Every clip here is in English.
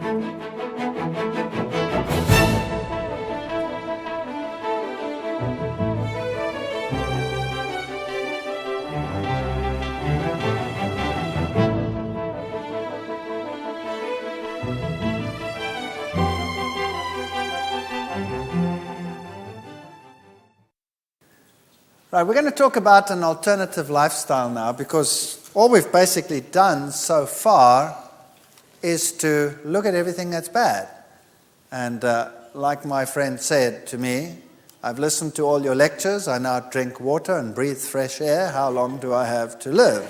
Right, we're going to talk about an alternative lifestyle now, because all we've basically done so far is to look at everything that's bad. And like my friend said to me, I've listened to all your lectures, I now drink water and breathe fresh air, how long do I have to live?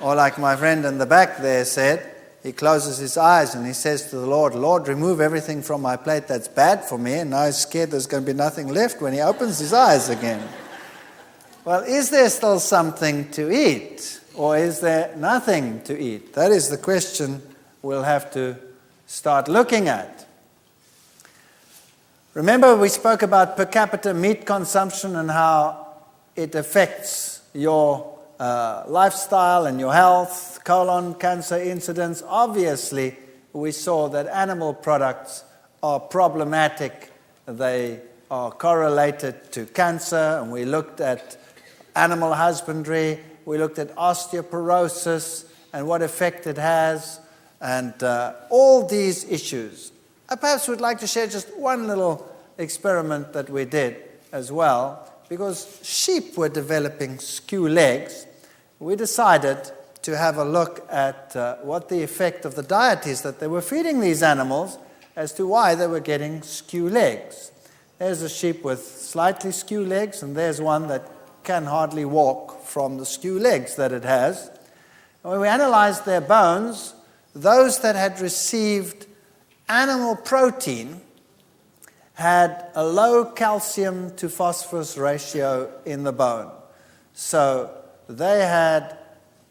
Or like my friend in the back there said, he closes his eyes and he says to the Lord, Lord, remove everything from my plate that's bad for me, and now he's scared there's going to be nothing left when he opens his eyes again. Well, is there still something to eat, or is there nothing to eat? That is the question we'll have to start looking at. Remember, we spoke about per capita meat consumption and how it affects your lifestyle and your health, colon cancer incidence. Obviously, we saw that animal products are problematic. They are correlated to cancer, and we looked at animal husbandry, we looked at osteoporosis and what effect it has, and all these issues. I perhaps would like to share just one little experiment that we did as well, because sheep were developing skew legs. We decided to have a look at what the effect of the diet is that they were feeding these animals as to why they were getting skew legs. There's a sheep with slightly skew legs, and there's one that can hardly walk from the skew legs that it has. And when we analyzed their bones, those that had received animal protein had a low calcium to phosphorus ratio in the bone. So they had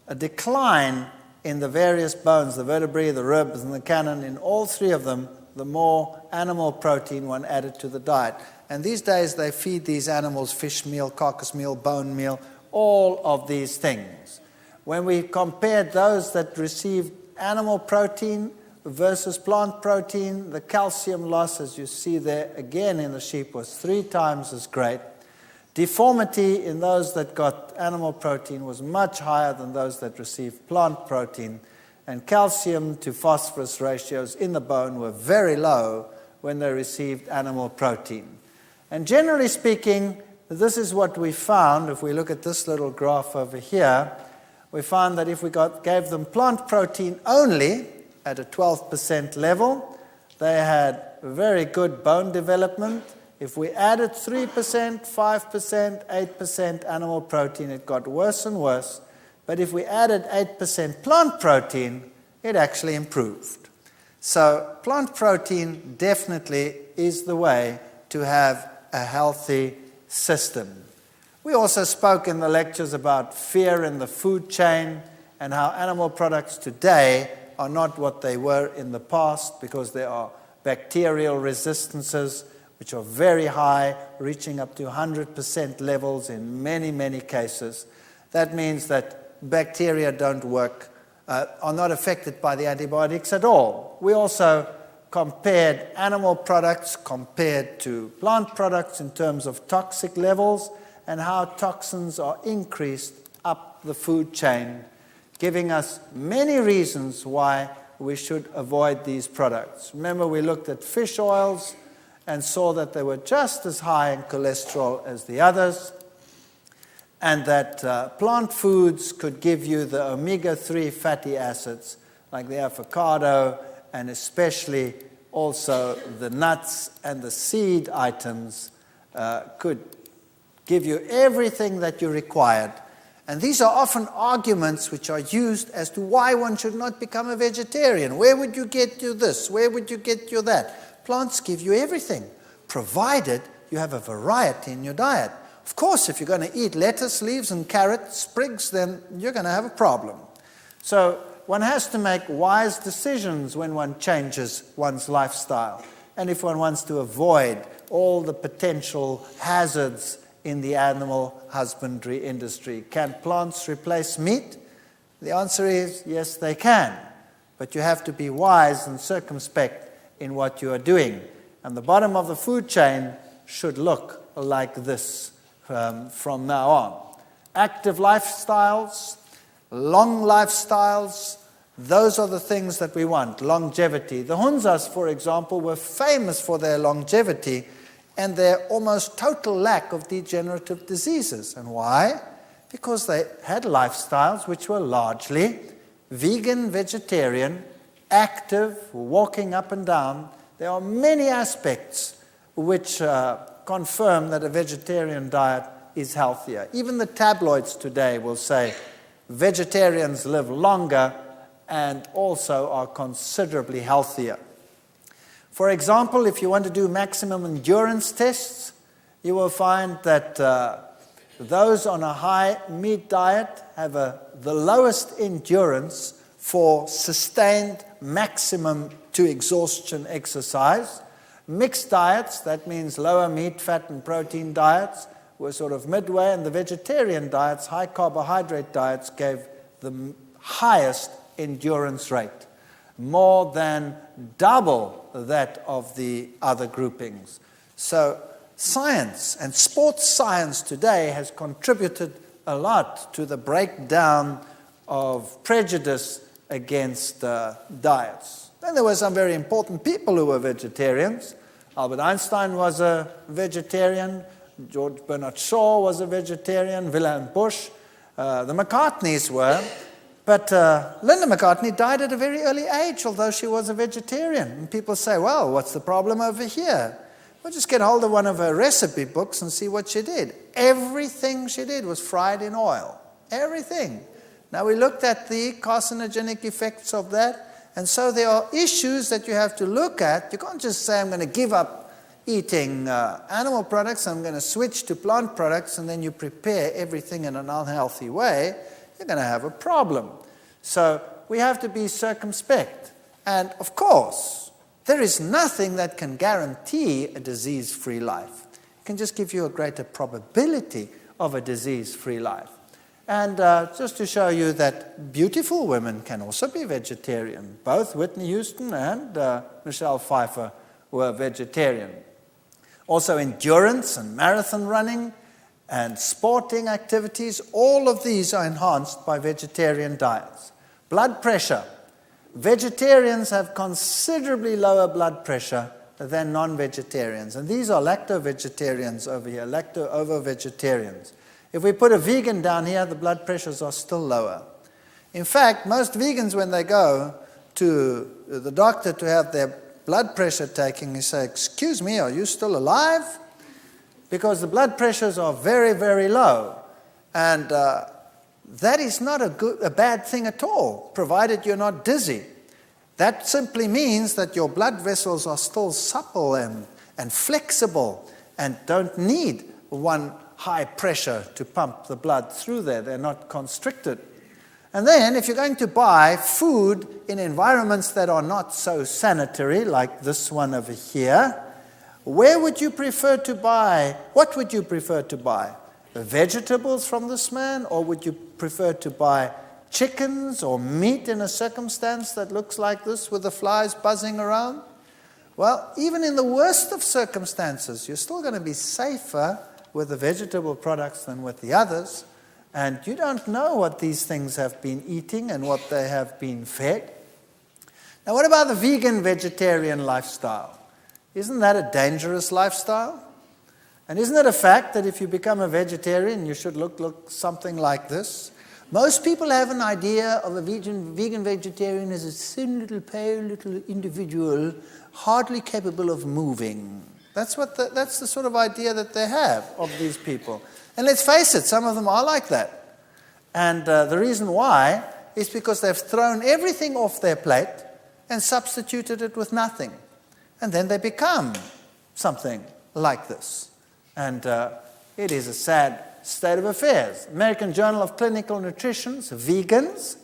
a decline in the various bones, the vertebrae, the ribs, and the cannon. In all three of them, the more animal protein one added to the diet. And these days they feed these animals fish meal, carcass meal, bone meal, all of these things. When we compared those that received animal protein versus plant protein, the calcium loss, as you see there again in the sheep, was 3 times as great. Deformity in those that got animal protein was much higher than those that received plant protein. And calcium to phosphorus ratios in the bone were very low when they received animal protein. And generally speaking, this is what we found. If we look at this little graph over here, we found that if we gave them plant protein only at a 12% level, they had very good bone development. If we added 3%, 5%, 8% animal protein, it got worse and worse. But if we added 8% plant protein, it actually improved. So plant protein definitely is the way to have a healthy system. We also spoke in the lectures about fear in the food chain and how animal products today are not what they were in the past, because there are bacterial resistances which are very high, reaching up to 100% levels in many, many cases. That means that bacteria don't work, are not affected by the antibiotics at all. We also compared animal products compared to plant products in terms of toxic levels and how toxins are increased up the food chain, giving us many reasons why we should avoid these products. Remember, we looked at fish oils and saw that they were just as high in cholesterol as the others, and that plant foods could give you the omega-3 fatty acids, like the avocado, and especially also the nuts and the seed items could give you everything that you required. And these are often arguments which are used as to why one should not become a vegetarian. Where would you get you this? Where would you get you that? Plants give you everything, provided you have a variety in your diet. Of course, if you're going to eat lettuce leaves and carrot sprigs, then you're going to have a problem. So one has to make wise decisions when one changes one's lifestyle, and if one wants to avoid all the potential hazards in the animal husbandry industry. Can plants replace meat? The answer is yes, they can. but you have to be wise and circumspect in what you are doing. And the bottom of the food chain should look like this from now on. Active lifestyles, long lifestyles, those are the things that we want. Longevity. The Hunzas, for example, were famous for their longevity and their almost total lack of degenerative diseases. And why? Because they had lifestyles which were largely vegan, vegetarian, active, walking up and down. There are many aspects which confirm that a vegetarian diet is healthier. Even the tabloids today will say vegetarians live longer and also are considerably healthier. For example, if you want to do maximum endurance tests, you will find that those on a high meat diet have the lowest endurance for sustained maximum to exhaustion exercise. Mixed diets, that means lower meat, fat, and protein diets, were sort of midway, and the vegetarian diets, high carbohydrate diets, gave the highest endurance rate, more than double that of the other groupings. So science and sports science today has contributed a lot to the breakdown of prejudice against diets. Then there were some very important people who were vegetarians. Albert Einstein was a vegetarian. George Bernard Shaw was a vegetarian. Wilhelm Busch. The McCartneys were. But Linda McCartney died at a very early age, although she was a vegetarian. And people say, well, what's the problem over here? Well, just get hold of one of her recipe books and see what she did. Everything she did was fried in oil. Everything. Now, we looked at the carcinogenic effects of that. And so there are issues that you have to look at. You can't just say, I'm going to give up eating animal products, I'm going to switch to plant products, and then you prepare everything in an unhealthy way. You're going to have a problem. So we have to be circumspect. And of course, there is nothing that can guarantee a disease-free life. It can just give you a greater probability of a disease-free life. And just to show you that beautiful women can also be vegetarian. Both Whitney Houston and Michelle Pfeiffer were vegetarian. Also endurance and marathon running and sporting activities, all of these are enhanced by vegetarian diets. Blood pressure. Vegetarians have considerably lower blood pressure than non-vegetarians. And these are lacto-vegetarians over here, lacto-ovo-vegetarians. If we put a vegan down here, the blood pressures are still lower. In fact, most vegans, when they go to the doctor to have their blood pressure taken, they say, excuse me, are you still alive? Because the blood pressures are very, very low. And that is not a bad thing at all, provided you're not dizzy. That simply means that your blood vessels are still supple and flexible and don't need one high pressure to pump the blood through there. They're not constricted. And then if you're going to buy food in environments that are not so sanitary, like this one over here, where would you prefer to buy? What would you prefer to buy? The vegetables from this man, or would you prefer to buy chickens or meat in a circumstance that looks like this with the flies buzzing around? Well, even in the worst of circumstances, you're still going to be safer with the vegetable products than with the others. And you don't know what these things have been eating and what they have been fed. Now, what about the vegan vegetarian lifestyle? Isn't that a dangerous lifestyle? And isn't it a fact that if you become a vegetarian, you should look something like this? Most people have an idea of a vegan vegetarian as a thin, little, pale, little individual, hardly capable of moving. That's the sort of idea that they have of these people. And let's face it, some of them are like that. And the reason why is because they've thrown everything off their plate and substituted it with nothing. And then they become something like this. And it is a sad state of affairs. American Journal of Clinical Nutrition's vegans,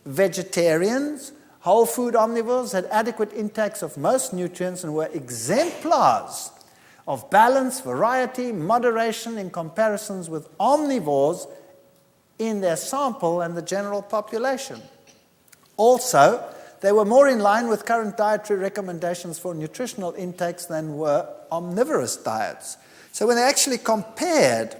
vegetarians, whole food omnivores had adequate intakes of most nutrients and were exemplars of balance, variety, moderation in comparisons with omnivores in their sample and the general population. Also, they were more in line with current dietary recommendations for nutritional intakes than were omnivorous diets. So when they actually compared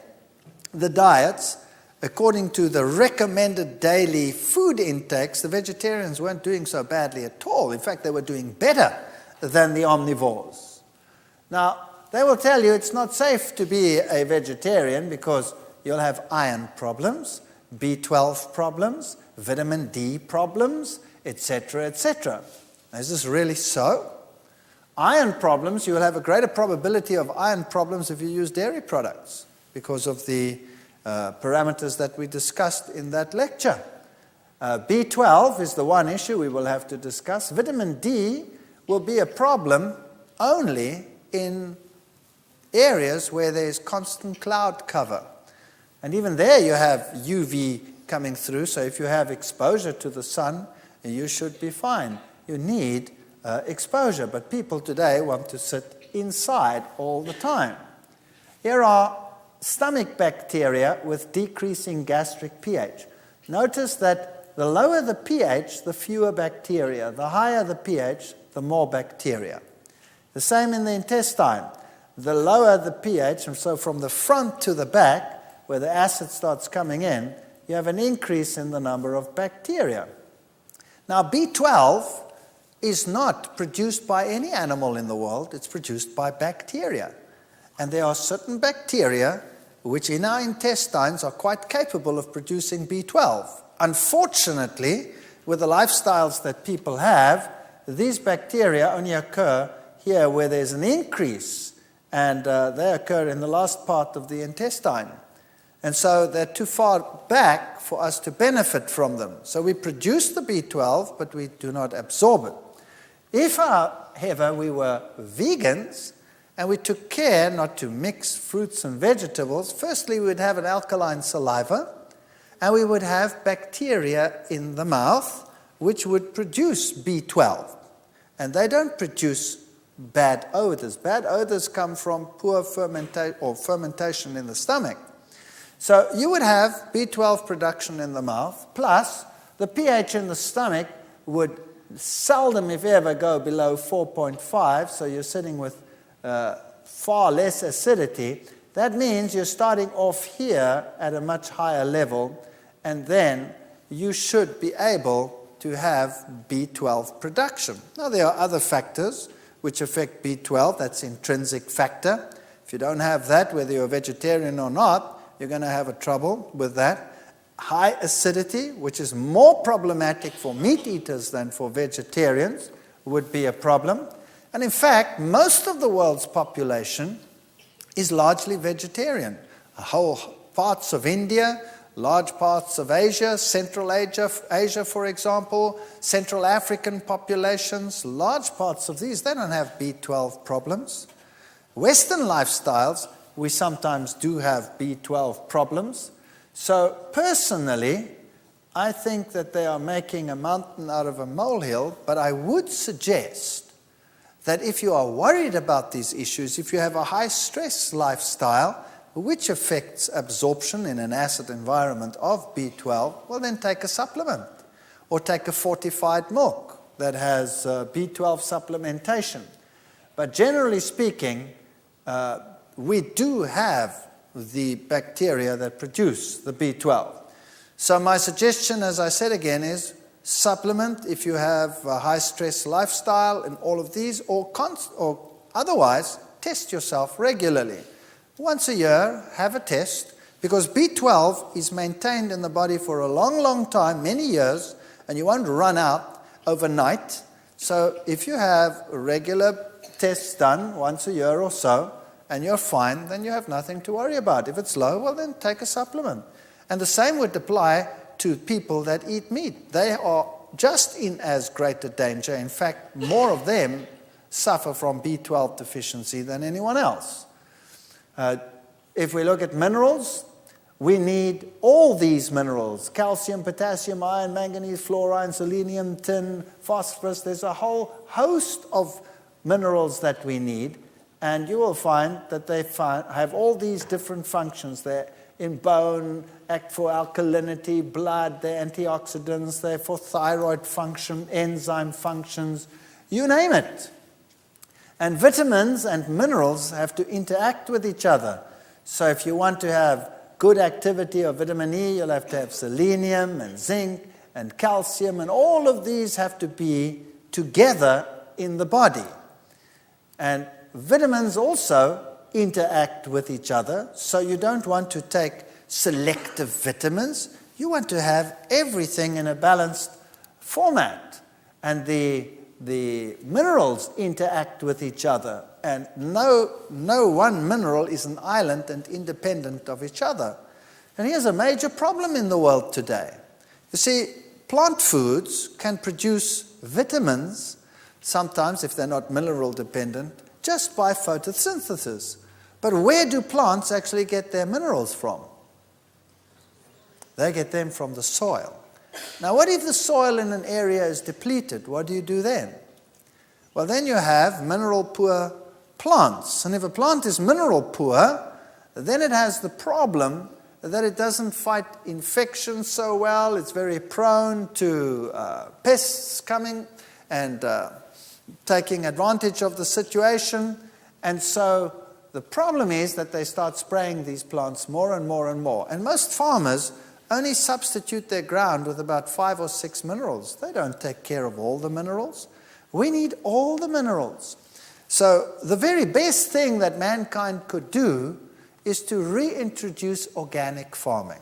the diets according to the recommended daily food intakes, the vegetarians weren't doing so badly at all. In fact, they were doing better than the omnivores. Now, they will tell you it's not safe to be a vegetarian because you'll have iron problems, B12 problems, vitamin D problems, etc., etc. Is this really so? Iron problems, you will have a greater probability of iron problems if you use dairy products because of the parameters that we discussed in that lecture. B12 is the one issue we will have to discuss. Vitamin D will be a problem only in areas where there's constant cloud cover. And even there you have UV coming through, so if you have exposure to the sun, you should be fine. You need exposure, but people today want to sit inside all the time. Here are stomach bacteria with decreasing gastric pH. Notice that the lower the pH, the fewer bacteria. The higher the pH, the more bacteria. The same in the intestine. The lower the pH, and so from the front to the back, where the acid starts coming in, you have an increase in the number of bacteria. Now, B12 is not produced by any animal in the world. It's produced by bacteria. And there are certain bacteria which in our intestines are quite capable of producing B12. Unfortunately, with the lifestyles that people have, these bacteria only occur here where there's an increase, and they occur in the last part of the intestine. And so they're too far back for us to benefit from them. So we produce the B12, but we do not absorb it. If, however, we were vegans and we took care not to mix fruits and vegetables, firstly we would have an alkaline saliva, and we would have bacteria in the mouth which would produce B12. And they don't produce bad odors. Bad odors come from poor fermentation in the stomach. So you would have B12 production in the mouth, plus the pH in the stomach would seldom, if ever, go below 4.5, so you're sitting with far less acidity. That means you're starting off here at a much higher level, and then you should be able to have B12 production. Now, there are other factors which affect B12. That's intrinsic factor. If you don't have that, whether you're a vegetarian or not, you're going to have a trouble with that. High acidity, which is more problematic for meat eaters than for vegetarians, would be a problem. And in fact, most of the world's population is largely vegetarian. Whole parts of India, large parts of Asia, Central Asia, for example, Central African populations, large parts of these, they don't have B12 problems. Western lifestyles, we sometimes do have B12 problems. So personally, I think that they are making a mountain out of a molehill, but I would suggest that if you are worried about these issues, if you have a high-stress lifestyle, which affects absorption in an acid environment of B12, well, then take a supplement or take a fortified milk that has B12 supplementation. But generally speaking, we do have the bacteria that produce the B12. So my suggestion, as I said again, is supplement if you have a high-stress lifestyle and all of these, or otherwise, test yourself regularly. Once a year, have a test, because B12 is maintained in the body for a long, long time, many years, and you won't run out overnight. So if you have regular tests done once a year or so, and you're fine, then you have nothing to worry about. If it's low, well, then take a supplement. And the same would apply to people that eat meat. They are just in as great a danger. In fact, more of them suffer from B12 deficiency than anyone else. If we look at minerals, we need all these minerals: calcium, potassium, iron, manganese, fluorine, selenium, tin, phosphorus. There's a whole host of minerals that we need. And you will find that they have all these different functions. They're in bone, act for alkalinity, blood, they're antioxidants, they're for thyroid function, enzyme functions, you name it. And vitamins and minerals have to interact with each other. So if you want to have good activity of vitamin E, you'll have to have selenium and zinc and calcium, and all of these have to be together in the body. And vitamins also interact with each other, so you don't want to take selective vitamins. You want to have everything in a balanced format. And the minerals interact with each other, and no one mineral is an island and independent of each other. And here's a major problem in the world today. You see, plant foods can produce vitamins, sometimes if they're not mineral dependent, just by photosynthesis. But where do plants actually get their minerals from? They get them from the soil. Now, what if the soil in an area is depleted? What do you do then? Well, then you have mineral-poor plants. And if a plant is mineral-poor, then it has the problem that it doesn't fight infection so well. It's very prone to pests coming and taking advantage of the situation. And so the problem is that they start spraying these plants more and more and more. And most farmers only substitute their ground with about 5 or 6 minerals. They don't take care of all the minerals. We need all the minerals. So the very best thing that mankind could do is to reintroduce organic farming,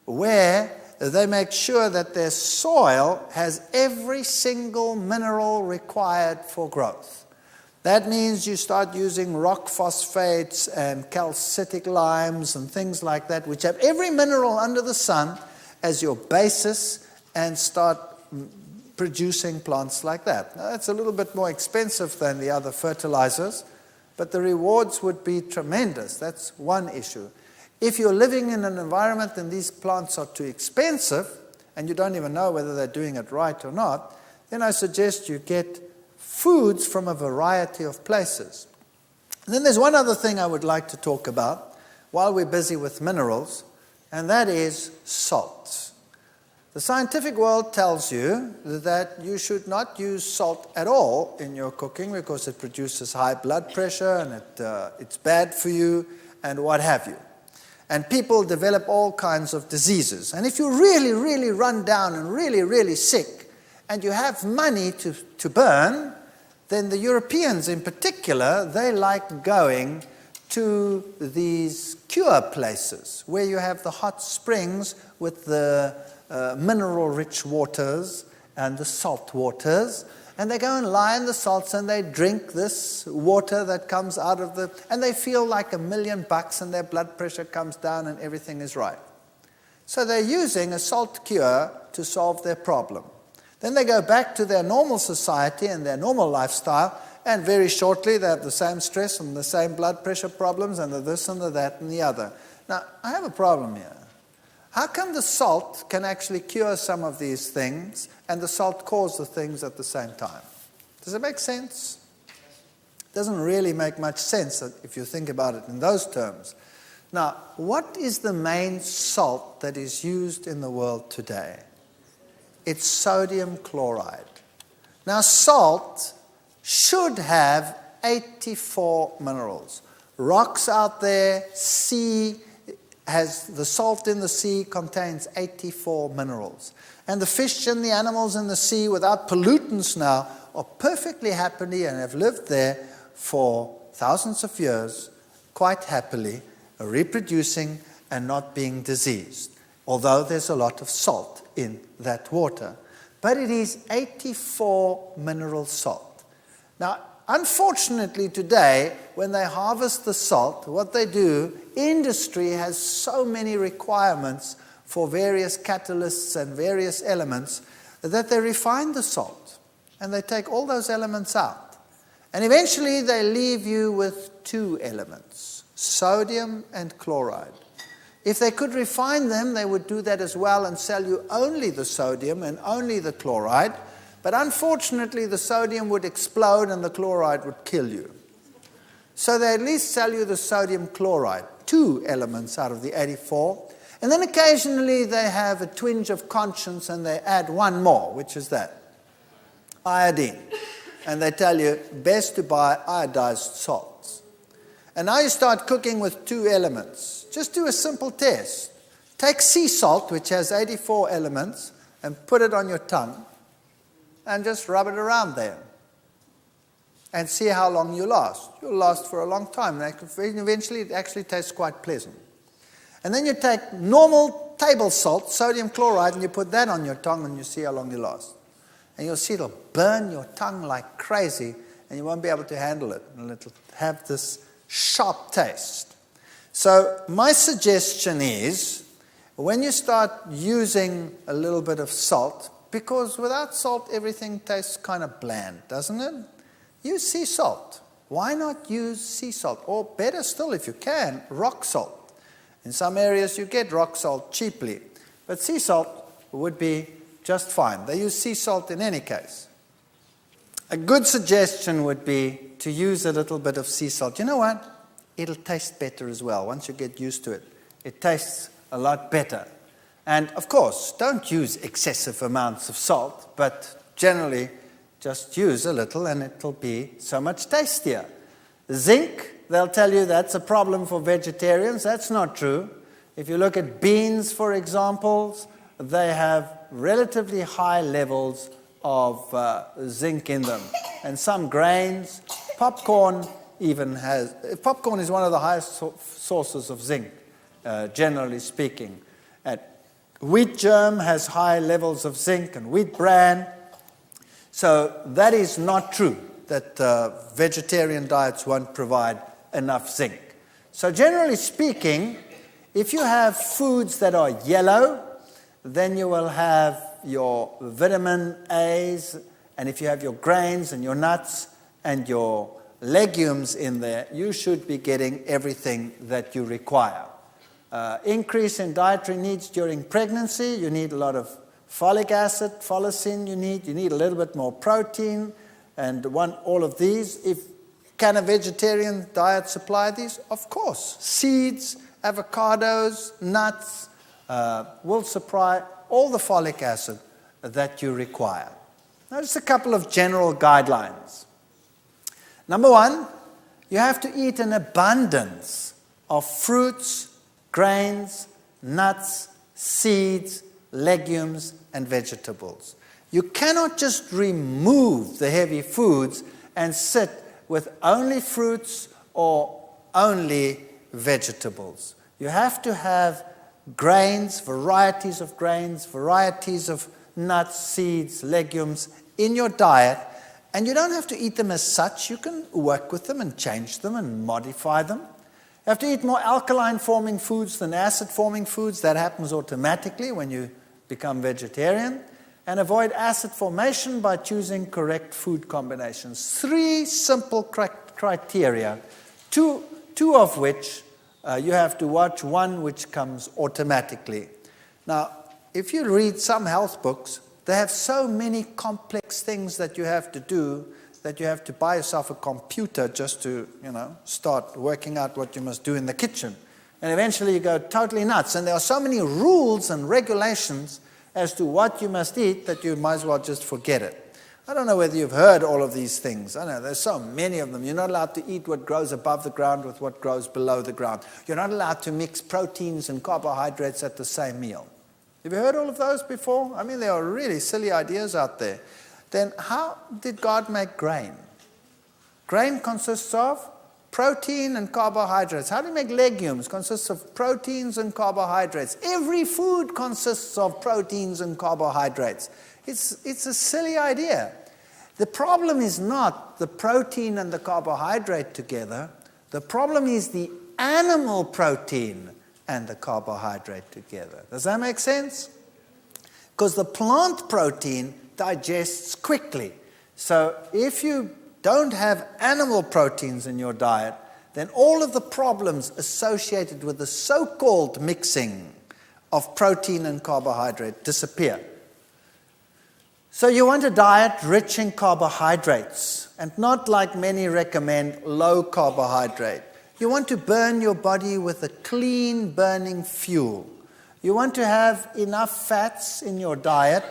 where they make sure that their soil has every single mineral required for growth. That means you start using rock phosphates and calcitic limes and things like that, which have every mineral under the sun as your basis, and start producing plants like that. Now, that's a little bit more expensive than the other fertilizers, but the rewards would be tremendous. That's one issue. If you're living in an environment and these plants are too expensive, and you don't even know whether they're doing it right or not, then I suggest you get foods from a variety of places. And then there's one other thing I would like to talk about while we're busy with minerals, and that is salt. The scientific world tells you that you should not use salt at all in your cooking because it produces high blood pressure and it's bad for you and what have you. And people develop all kinds of diseases. And if you're really, really run down and really, really sick and you have money to burn, then the Europeans in particular, they like going to these cure places where you have the hot springs with the mineral-rich waters and the salt waters, and they go and lie in the salts and they drink this water that comes out of and they feel like $1,000,000 and their blood pressure comes down and everything is right. So they're using a salt cure to solve their problem. Then they go back to their normal society and their normal lifestyle, and very shortly they have the same stress and the same blood pressure problems and the this and the that and the other. Now, I have a problem here. How come the salt can actually cure some of these things and the salt cause the things at the same time? Does it make sense? It doesn't really make much sense if you think about it in those terms. Now, what is the main salt that is used in the world today? It's sodium chloride. Now, salt should have 84 minerals. Rocks out there, sea, the salt in the sea contains 84 minerals. And the fish and the animals in the sea, without pollutants now, are perfectly happy and have lived there for thousands of years, quite happily, reproducing and not being diseased, although there's a lot of salt in that water. But it is 84 mineral salt. Now, unfortunately today, when they harvest the salt, what they do, industry has so many requirements for various catalysts and various elements that they refine the salt and they take all those elements out. And eventually they leave you with 2 elements, sodium and chloride. If they could refine them, they would do that as well and sell you only the sodium and only the chloride. But unfortunately, the sodium would explode and the chloride would kill you. So they at least sell you the sodium chloride. 2 elements out of the 84. And then occasionally they have a twinge of conscience and they add one more, which is that, iodine. And they tell you best to buy iodized salts. And now you start cooking with 2 elements. Just do a simple test. Take sea salt, which has 84 elements, and put it on your tongue and just rub it around there. And see how long you last. You'll last for a long time. Eventually it actually tastes quite pleasant. And then you take normal table salt, sodium chloride, and you put that on your tongue and you see how long you last. And you'll see it'll burn your tongue like crazy and you won't be able to handle it. And it'll have this sharp taste. So my suggestion is, when you start using a little bit of salt, because without salt everything tastes kind of bland, doesn't it? Use sea salt. Why not use sea salt? Or better still, if you can, rock salt. In some areas you get rock salt cheaply, but sea salt would be just fine. They use sea salt in any case. A good suggestion would be to use a little bit of sea salt. You know what? It'll taste better as well. Once you get used to it, it tastes a lot better. And of course, don't use excessive amounts of salt, but generally just use a little and it'll be so much tastier. Zinc, they'll tell you that's a problem for vegetarians. That's not true. If you look at beans, for example, they have relatively high levels of zinc in them. And some grains, popcorn popcorn is one of the highest sources of zinc, generally speaking. And wheat germ has high levels of zinc, and wheat bran. So that is not true, that vegetarian diets won't provide enough zinc. So generally speaking, if you have foods that are yellow, then you will have your vitamin A's, and if you have your grains and your nuts and your legumes in there, you should be getting everything that you require. Increase in dietary needs during pregnancy, you need a lot of folic acid, folacin you need a little bit more protein, and all of these. Can a vegetarian diet supply these? Of course. Seeds, avocados, nuts will supply all the folic acid that you require. Now, just a couple of general guidelines. Number 1, you have to eat an abundance of fruits, grains, nuts, seeds, legumes, and vegetables. You cannot just remove the heavy foods and sit with only fruits or only vegetables. You have to have grains, varieties of nuts, seeds, legumes in your diet, and you don't have to eat them as such. You can work with them and change them and modify them. You have to eat more alkaline-forming foods than acid-forming foods. That happens automatically when you become vegetarian. And avoid acid formation by choosing correct food combinations. 3 simple criteria, two of which you have to watch, one which comes automatically. Now, if you read some health books, they have so many complex things that you have to do that you have to buy yourself a computer just to, start working out what you must do in the kitchen. And eventually you go totally nuts. And there are so many rules and regulations as to what you must eat that you might as well just forget it. I don't know whether you've heard all of these things. I know there's so many of them. You're not allowed to eat what grows above the ground with what grows below the ground. You're not allowed to mix proteins and carbohydrates at the same meal. Have you heard all of those before? I mean, there are really silly ideas out there. Then how did God make grain? Grain consists of protein and carbohydrates. How do you make legumes? Consists of proteins and carbohydrates. Every food consists of proteins and carbohydrates. It's a silly idea. The problem is not the protein and the carbohydrate together. The problem is the animal protein and the carbohydrate together. Does that make sense? Because the plant protein digests quickly. So if you don't have animal proteins in your diet, then all of the problems associated with the so-called mixing of protein and carbohydrate disappear. So you want a diet rich in carbohydrates, and not like many recommend, low carbohydrate. You want to burn your body with a clean burning fuel. You want to have enough fats in your diet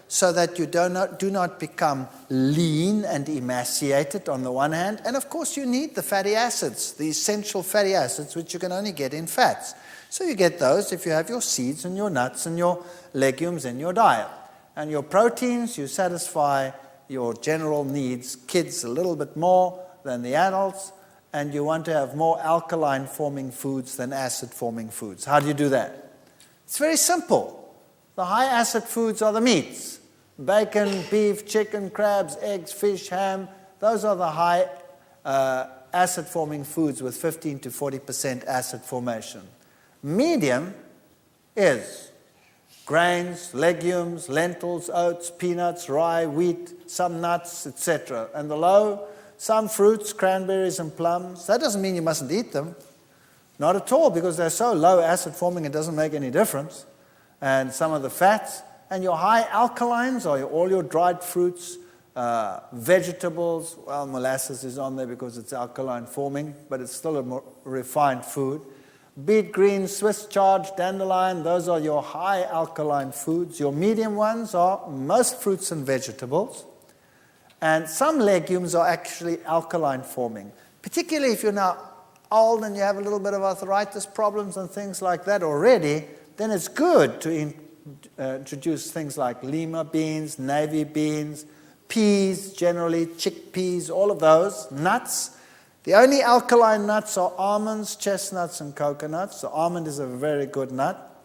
so that you do not become lean and emaciated on the one hand. And of course you need the fatty acids, the essential fatty acids, which you can only get in fats. So you get those if you have your seeds and your nuts and your legumes in your diet. And your proteins, you satisfy your general needs, kids a little bit more than the adults, and you want to have more alkaline-forming foods than acid-forming foods. How do you do that? It's very simple. The high-acid foods are the meats. Bacon, beef, chicken, crabs, eggs, fish, ham. Those are the high acid-forming foods with 15 to 40% acid formation. Medium is grains, legumes, lentils, oats, peanuts, rye, wheat, some nuts, etc. And the low, some fruits, cranberries and plums. That doesn't mean you mustn't eat them. Not at all, because they're so low acid forming it doesn't make any difference. And some of the fats. And your high alkalines are all your dried fruits, vegetables. Well, molasses is on there because it's alkaline forming, but it's still a more refined food. Beet greens, Swiss chard, dandelion, those are your high alkaline foods. Your medium ones are most fruits and vegetables. And some legumes are actually alkaline forming, particularly if you're now old and you have a little bit of arthritis problems and things like that already, then it's good to introduce things like lima beans, navy beans, peas, generally chickpeas, all of those, nuts. The only alkaline nuts are almonds, chestnuts, and coconuts. The almond is a very good nut.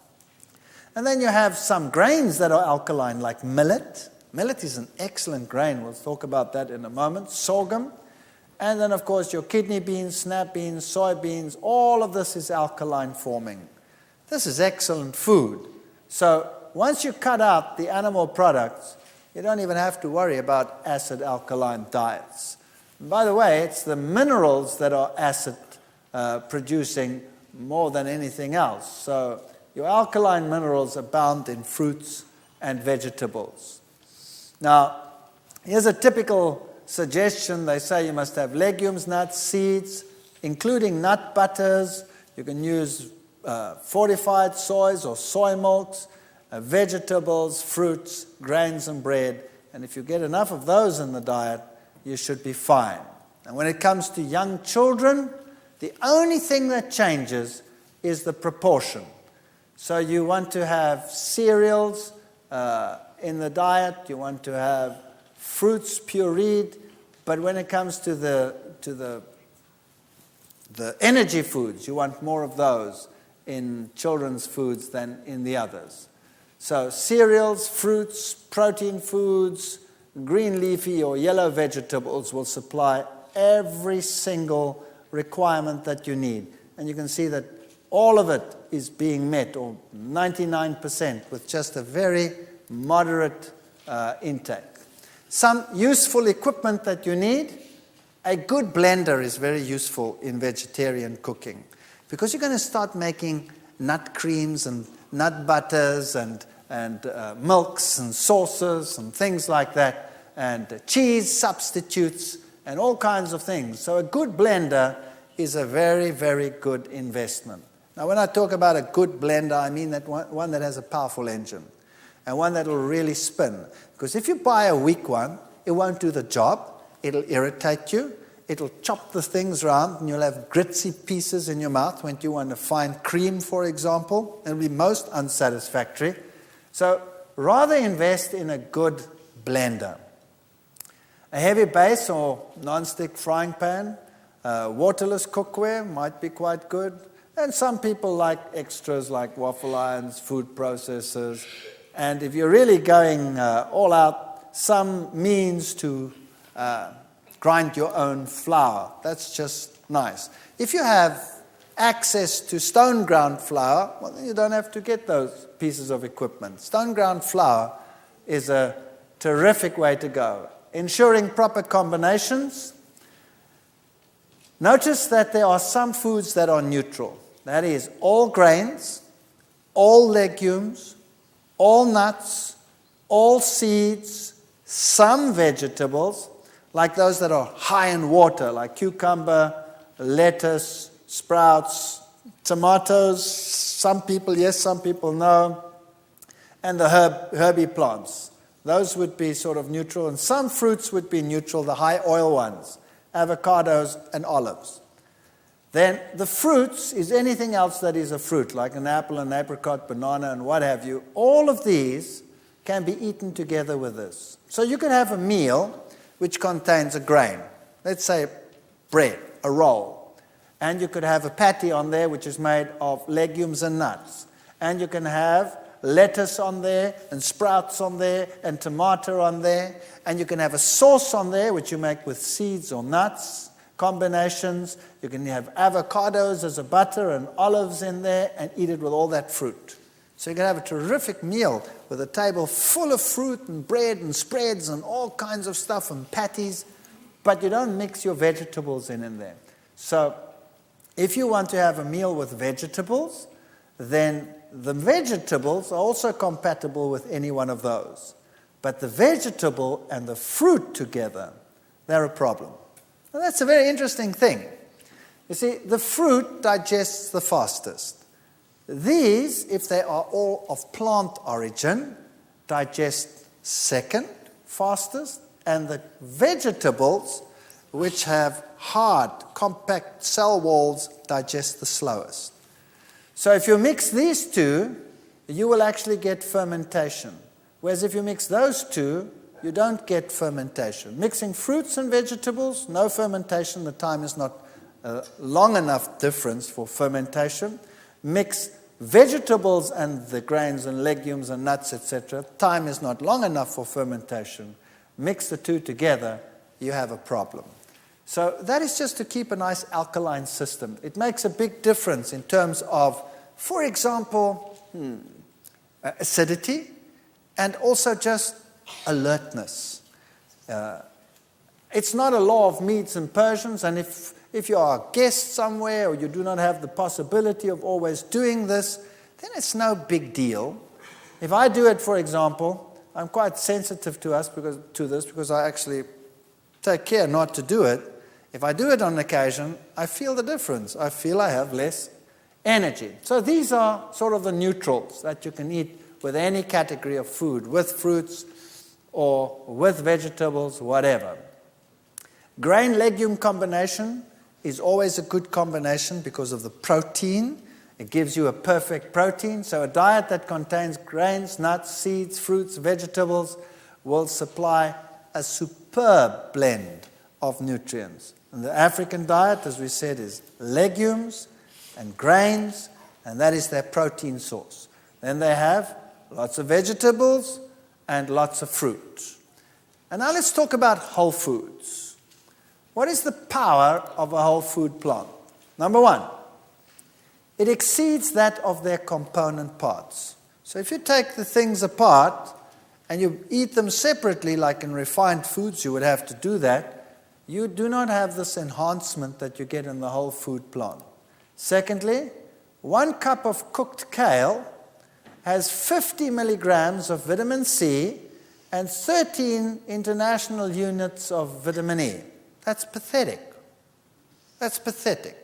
And then you have some grains that are alkaline, like millet. Millet is an excellent grain. We'll talk about that in a moment. Sorghum. And then, of course, your kidney beans, snap beans, soybeans. All of this is alkaline forming. This is excellent food. So once you cut out the animal products, you don't even have to worry about acid alkaline diets. And by the way, it's the minerals that are acid producing more than anything else. So your alkaline minerals abound in fruits and vegetables. Now, here's a typical suggestion. They say you must have legumes, nuts, seeds, including nut butters. You can use fortified soys or soy milks, vegetables, fruits, grains, and bread. And if you get enough of those in the diet, you should be fine. And when it comes to young children, the only thing that changes is the proportion. So you want to have cereals in the diet, you want to have fruits pureed, but when it comes to the energy foods, you want more of those in children's foods than in the others. So cereals, fruits, protein foods, green leafy or yellow vegetables will supply every single requirement that you need. And you can see that all of it is being met, or 99%, with just a very moderate intake. Some useful equipment that you need. A good blender is very useful in vegetarian cooking, because you're going to start making nut creams and nut butters and milks and sauces and things like that, and cheese substitutes and all kinds of things. So a good blender is a very, very good investment. Now, when I talk about a good blender, I mean that one that has a powerful engine and one that will really spin. Because if you buy a weak one, it won't do the job. It'll irritate you. It'll chop the things around, and you'll have gritty pieces in your mouth when you want to find cream, for example. It'll be most unsatisfactory. So rather invest in a good blender. A heavy base or non-stick frying pan, waterless cookware might be quite good. And some people like extras like waffle irons, food processors. And if you're really going all out, some means to grind your own flour. That's just nice. If you have access to stone ground flour, well, then you don't have to get those pieces of equipment. Stone ground flour is a terrific way to go. Ensuring proper combinations. Notice that there are some foods that are neutral. That is, all grains, all legumes, all nuts, all seeds, some vegetables, like those that are high in water, like cucumber, lettuce, sprouts, tomatoes, some people yes, some people no, and the herby plants. Those would be sort of neutral, and some fruits would be neutral, the high oil ones, avocados and olives. Then the fruits is anything else that is a fruit, like an apple, an apricot, banana, and what have you. All of these can be eaten together with this. So you can have a meal which contains a grain. Let's say bread, a roll. And you could have a patty on there which is made of legumes and nuts. And you can have lettuce on there, and sprouts on there, and tomato on there. And you can have a sauce on there which you make with seeds or nuts, combinations. You can have avocados as a butter and olives in there and eat it with all that fruit. So you can have a terrific meal with a table full of fruit and bread and spreads and all kinds of stuff and patties, but you don't mix your vegetables in there. So if you want to have a meal with vegetables, then the vegetables are also compatible with any one of those. But the vegetable and the fruit together, they're a problem. Well, that's a very interesting thing. You see, the fruit digests the fastest. These, if they are all of plant origin, digest second fastest, and the vegetables, which have hard, compact cell walls, digest the slowest. So if you mix these two, you will actually get fermentation. Whereas if you mix those two, you don't get fermentation. Mixing fruits and vegetables, no fermentation. The time is not long enough difference for fermentation. Mix vegetables and the grains and legumes and nuts, etc. Time is not long enough for fermentation. Mix the two together, you have a problem. So that is just to keep a nice alkaline system. It makes a big difference in terms of, for example, acidity and also just alertness. It's not a law of Medes and Persians, and if you are a guest somewhere or you do not have the possibility of always doing this, then it's no big deal. If I do it, for example, I'm quite sensitive to this because I actually take care not to do it. If I do it on occasion, I feel the difference. I feel I have less energy. So these are sort of the neutrals that you can eat with any category of food, with fruits or with vegetables, whatever. Grain-legume combination is always a good combination because of the protein. It gives you a perfect protein. So a diet that contains grains, nuts, seeds, fruits, vegetables will supply a superb blend of nutrients. And the African diet, as we said, is legumes and grains, and that is their protein source. Then they have lots of vegetables and lots of fruit. And now let's talk about whole foods. What is the power of a whole food plant? Number one, it exceeds that of their component parts. So if you take the things apart and you eat them separately, like in refined foods, you would have to do that, you do not have this enhancement that you get in the whole food plant. Secondly, 1 cup of cooked kale has 50 milligrams of vitamin C and 13 international units of vitamin E. That's pathetic. That's pathetic.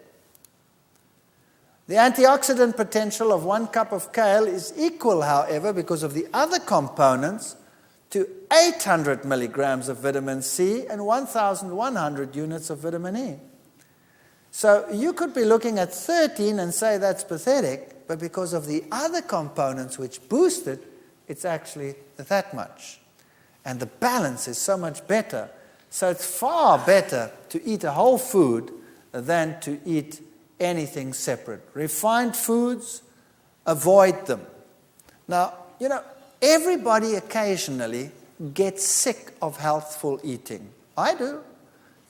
The antioxidant potential of 1 cup of kale is equal, however, because of the other components, to 800 milligrams of vitamin C and 1,100 units of vitamin E. So you could be looking at 13 and say that's pathetic, but because of the other components which boost it, it's actually that much. And the balance is so much better. So it's far better to eat a whole food than to eat anything separate. Refined foods, avoid them. Now, everybody occasionally gets sick of healthful eating. I do.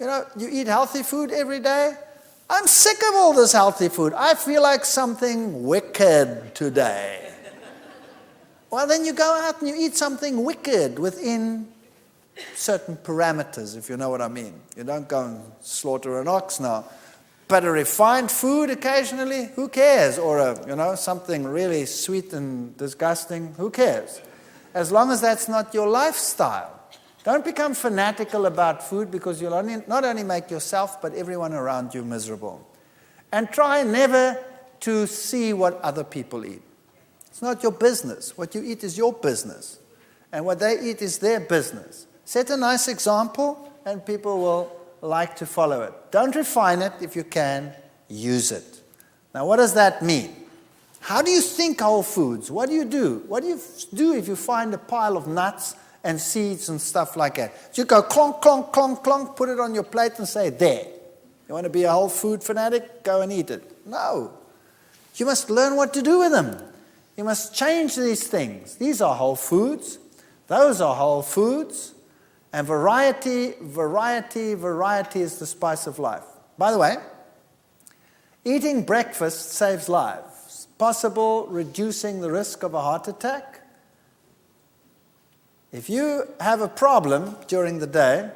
You eat healthy food every day. I'm sick of all this healthy food. I feel like something wicked today. Well, then you go out and you eat something wicked within certain parameters, if you know what I mean. You don't go and slaughter an ox now. But a refined food occasionally, who cares? Or something really sweet and disgusting, who cares? As long as that's not your lifestyle. Don't become fanatical about food because you'll not only make yourself but everyone around you miserable. And try never to see what other people eat. It's not your business. What you eat is your business. And what they eat is their business. Set a nice example, and people will like to follow it. Don't refine it. If you can, use it. Now, what does that mean? How do you think whole foods? What do you do? What do you do if you find a pile of nuts and seeds and stuff like that? You go clonk, clonk, clonk, clonk, put it on your plate and say, there. You want to be a whole food fanatic? Go and eat it. No. You must learn what to do with them. You must change these things. These are whole foods. Those are whole foods. And variety, variety, variety is the spice of life. By the way, eating breakfast saves lives. Possible reducing the risk of a heart attack. If you have a problem during the day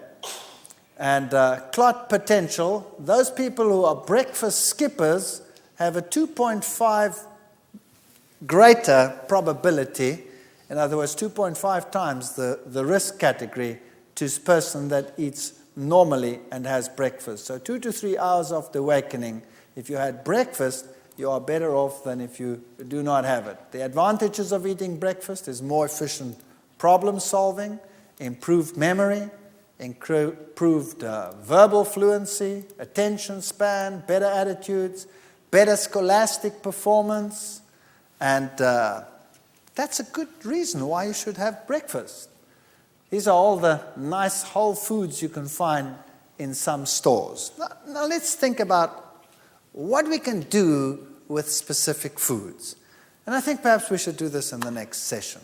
and clot potential, those people who are breakfast skippers have a 2.5 greater probability, in other words, 2.5 times the risk category to a person that eats normally and has breakfast. So 2 to 3 hours after awakening, if you had breakfast, you are better off than if you do not have it. The advantages of eating breakfast is more efficient problem solving, improved memory, improved verbal fluency, attention span, better attitudes, better scholastic performance, and that's a good reason why you should have breakfast. These are all the nice whole foods you can find in some stores. Now let's think about what we can do with specific foods. And I think perhaps we should do this in the next session.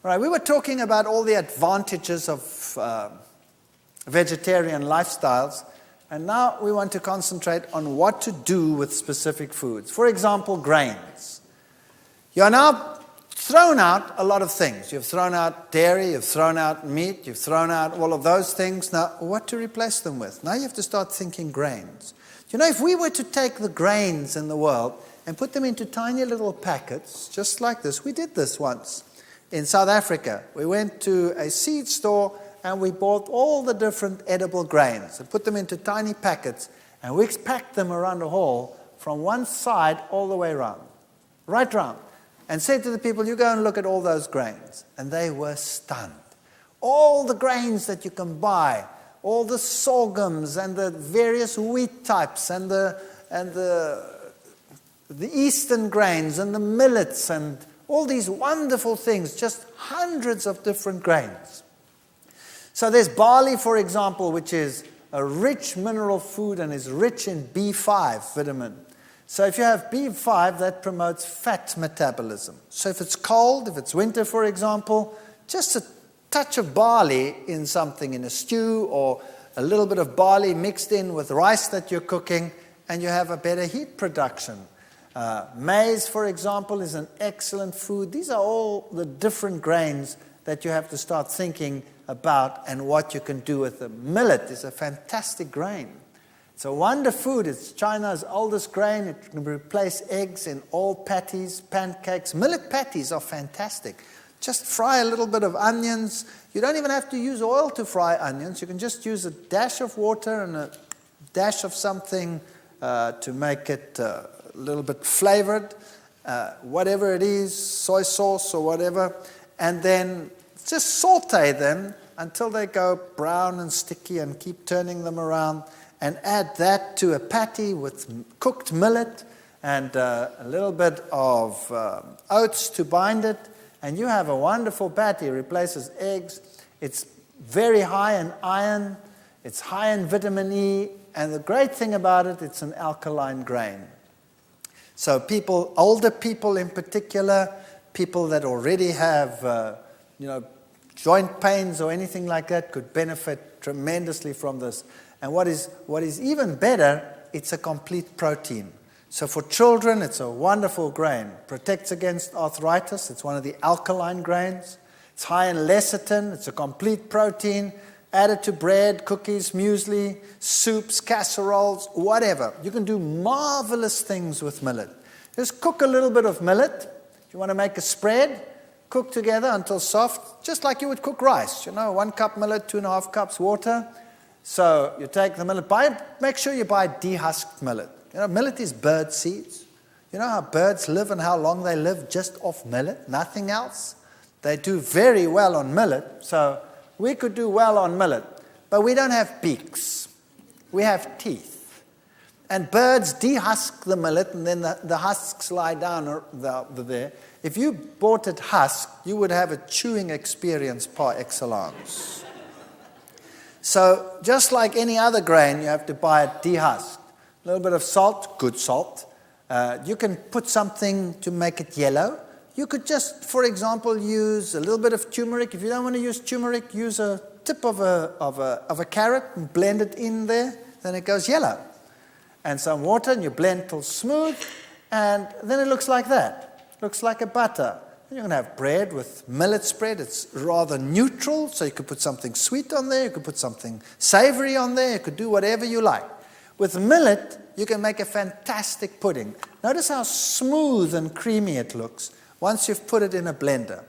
All right, we were talking about all the advantages of vegetarian lifestyles, and now we want to concentrate on what to do with specific foods. For example, grains. You are now thrown out a lot of things. You've thrown out dairy, you've thrown out meat, you've thrown out all of those things. Now, what to replace them with? Now you have to start thinking grains. You know, if we were to take the grains in the world and put them into tiny little packets, just like this, we did this once. In South Africa, we went to a seed store and we bought all the different edible grains and put them into tiny packets, and we packed them around the hall from one side all the way around, right round, and said to the people, you go and look at all those grains. And they were stunned. All the grains that you can buy, all the sorghums and the various wheat types and the eastern grains and the millets and all these wonderful things, just hundreds of different grains. So there's barley, for example, which is a rich mineral food and is rich in B5 vitamin. So if you have B5, that promotes fat metabolism. So if it's cold, if it's winter, for example, just a touch of barley in something, in a stew, or a little bit of barley mixed in with rice that you're cooking, and you have a better heat production. Maize, for example, is an excellent food. These are all the different grains that you have to start thinking about and what you can do with them. Millet is a fantastic grain. It's a wonder food. It's China's oldest grain. It can replace eggs in all patties, pancakes. Millet patties are fantastic. Just fry a little bit of onions. You don't even have to use oil to fry onions. You can just use a dash of water and a dash of something to make it a little bit flavored, whatever it is, soy sauce or whatever, and then just saute them until they go brown and sticky, and keep turning them around, and add that to a patty with cooked millet and a little bit of oats to bind it, and you have a wonderful patty. It replaces eggs. It's very high in iron. It's high in vitamin E, and the great thing about it, it's an alkaline grain. So people, older people in particular, people that already have, joint pains or anything like that, could benefit tremendously from this. And what is even better, it's a complete protein. So for children, it's a wonderful grain. Protects against arthritis. It's one of the alkaline grains. It's high in lecithin. It's a complete protein. Added to bread, cookies, muesli, soups, casseroles, whatever. You can do marvelous things with millet. Just cook a little bit of millet. If you want to make a spread, cook together until soft, just like you would cook rice. 1 cup millet, 2.5 cups water. So you take the millet, make sure you buy dehusked millet. Millet is bird seeds. You know how birds live and how long they live just off millet, nothing else? They do very well on millet, so we could do well on millet. But we don't have beaks. We have teeth. And birds dehusk the millet, and then the husks lie down there. If you bought it husked, you would have a chewing experience par excellence. So just like any other grain, you have to buy it dehusked. A little bit of salt, good salt. You can put something to make it yellow. You could just, for example, use a little bit of turmeric. If you don't want to use turmeric, use a tip of a carrot and blend it in there. Then it goes yellow. And some water, and you blend till smooth, and then it looks like that. Looks like a butter. And you're going to have bread with millet spread. It's rather neutral, so you could put something sweet on there. You could put something savory on there. You could do whatever you like. With millet, you can make a fantastic pudding. Notice how smooth and creamy it looks once you've put it in a blender.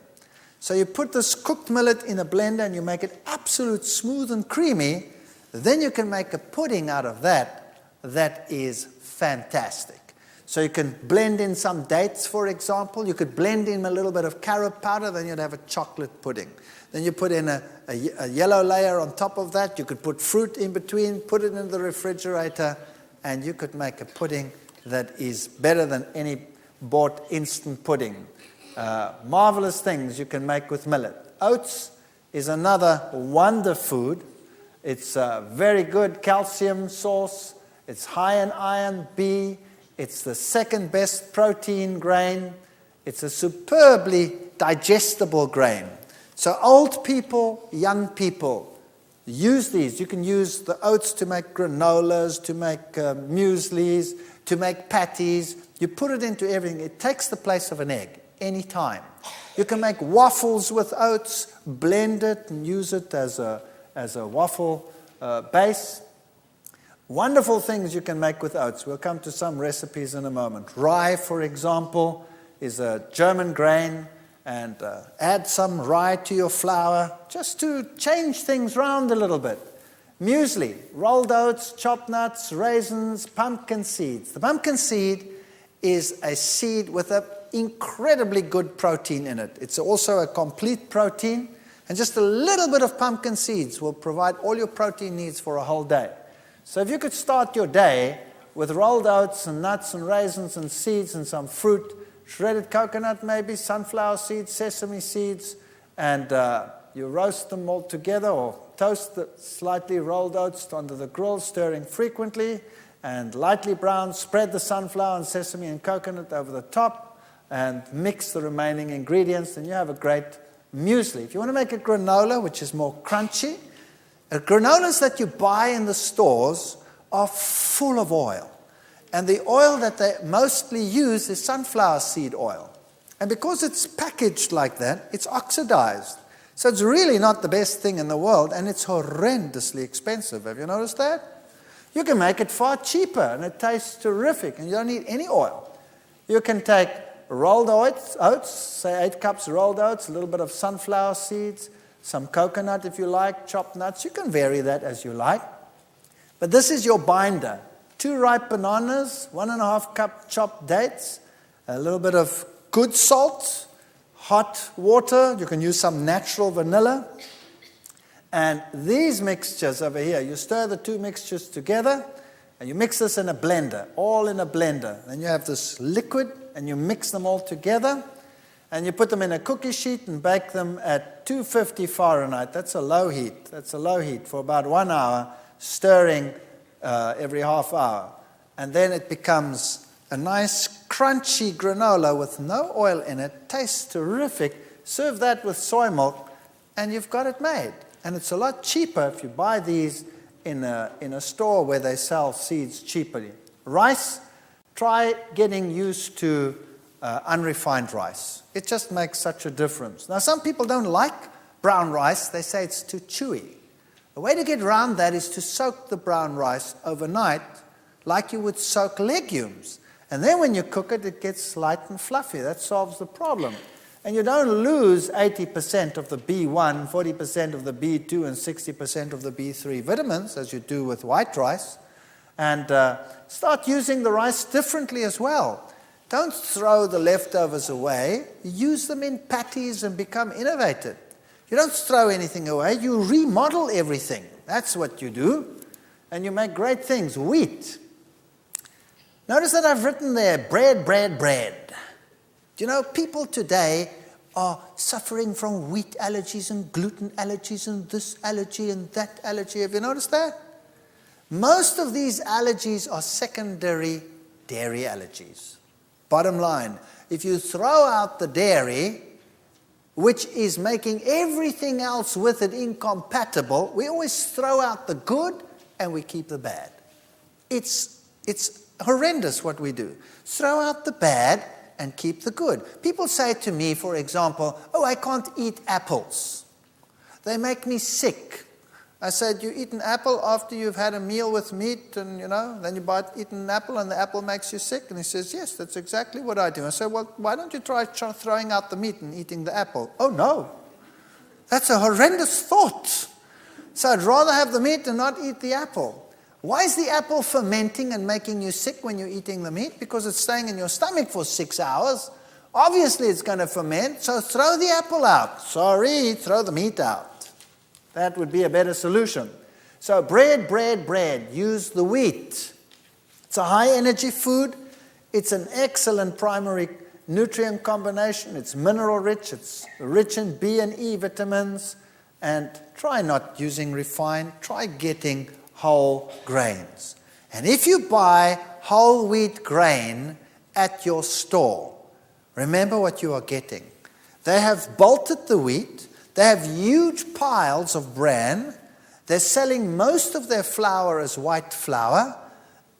So you put this cooked millet in a blender and you make it absolute smooth and creamy. Then you can make a pudding out of that is fantastic. So you can blend in some dates, for example. You could blend in a little bit of carob powder, then you'd have a chocolate pudding. Then you put in a yellow layer on top of that. You could put fruit in between, put it in the refrigerator, and you could make a pudding that is better than any bought instant pudding. Marvelous things you can make with millet. Oats is another wonder food. It's a very good calcium source. It's high in iron B. It's the second best protein grain. It's a superbly digestible grain. So old people, young people, use these. You can use the oats to make granolas, to make mueslis, to make patties. You put it into everything. It takes the place of an egg anytime. You can make waffles with oats, blend it and use it as a waffle base. Wonderful things you can make with oats. We'll come to some recipes in a moment. Rye, for example, is a German grain, and add some rye to your flour just to change things around a little bit. Muesli, rolled oats, chopped nuts, raisins, pumpkin seeds. The pumpkin seed is a seed with an incredibly good protein in it. It's also a complete protein, and just a little bit of pumpkin seeds will provide all your protein needs for a whole day. So if you could start your day with rolled oats and nuts and raisins and seeds and some fruit, shredded coconut maybe, sunflower seeds, sesame seeds, and you roast them all together or toast the slightly rolled oats under the grill, stirring frequently, and lightly brown, spread the sunflower and sesame and coconut over the top, and mix the remaining ingredients, and you have a great muesli. If you want to make a granola, which is more crunchy, granolas that you buy in the stores are full of oil. And the oil that they mostly use is sunflower seed oil. And because it's packaged like that, it's oxidized. So it's really not the best thing in the world, and it's horrendously expensive. Have you noticed that? You can make it far cheaper, and it tastes terrific, and you don't need any oil. You can take rolled oats, say 8 cups rolled oats, a little bit of sunflower seeds, some coconut if you like, chopped nuts. You can vary that as you like. But this is your binder. 2 ripe bananas, 1.5 cup chopped dates, a little bit of good salt, hot water. You can use some natural vanilla. And these mixtures over here, you stir the 2 mixtures together, and you mix this in a blender, all in a blender. Then you have this liquid, and you mix them all together. And you put them in a cookie sheet and bake them at 250 Fahrenheit. That's a low heat. That's a low heat for about 1 hour, stirring every half hour. And then it becomes a nice crunchy granola with no oil in it. Tastes terrific. Serve that with soy milk, and you've got it made. And it's a lot cheaper if you buy these in a store where they sell seeds cheaply. Rice, try getting used to unrefined rice. It just makes such a difference. Now, some people don't like brown rice. They say it's too chewy. The way to get around that is to soak the brown rice overnight like you would soak legumes. And then when you cook it, it gets light and fluffy. That solves the problem. And you don't lose 80% of the B1, 40% of the B2, and 60% of the B3 vitamins, as you do with white rice. And start using the rice differently as well. Don't throw the leftovers away. Use them in patties and become innovative. You don't throw anything away. You remodel everything. That's what you do. And you make great things. Wheat. Notice that I've written there, bread, bread, bread. Do you know, people today are suffering from wheat allergies and gluten allergies and this allergy and that allergy. Have you noticed that? Most of these allergies are secondary dairy allergies. Bottom line, if you throw out the dairy, which is making everything else with it incompatible, we always throw out the good and we keep the bad. It's horrendous what we do. Throw out the bad and keep the good. People say to me, for example, oh, I can't eat apples. They make me sick. I said, you eat an apple after you've had a meal with meat and, then you eat an apple and the apple makes you sick? And he says, yes, that's exactly what I do. I said, well, why don't you try throwing out the meat and eating the apple? Oh, no. That's a horrendous thought. So I'd rather have the meat and not eat the apple. Why is the apple fermenting and making you sick when you're eating the meat? Because it's staying in your stomach for 6 hours. Obviously, it's going to ferment, so throw the apple out. Sorry, throw the meat out. That would be a better solution. So bread, bread, bread. Use the wheat. It's a high-energy food. It's an excellent primary nutrient combination. It's mineral-rich. It's rich in B and E vitamins. And try not using refined. Try getting whole grains. And if you buy whole wheat grain at your store, remember what you are getting. They have bolted the wheat. They have huge piles of bran. They're selling most of their flour as white flour,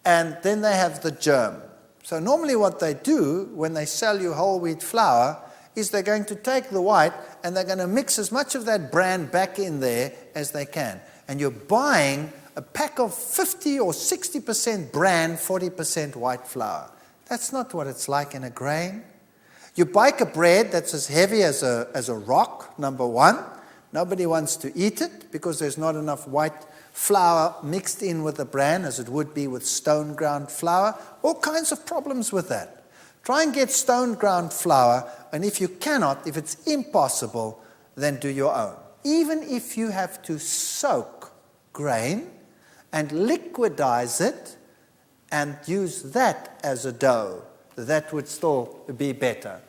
and then they have the germ. So normally what they do when they sell you whole wheat flour is they're going to take the white and they're going to mix as much of that bran back in there as they can. And you're buying a pack of 50 or 60% bran, 40% white flour. That's not what it's like in a grain. You bake a bread that's as heavy as a rock, number one. Nobody wants to eat it because there's not enough white flour mixed in with the bran as it would be with stone ground flour. All kinds of problems with that. Try and get stone ground flour, and if you cannot, if it's impossible, then do your own. Even if you have to soak grain and liquidize it and use that as a dough, that would still be better.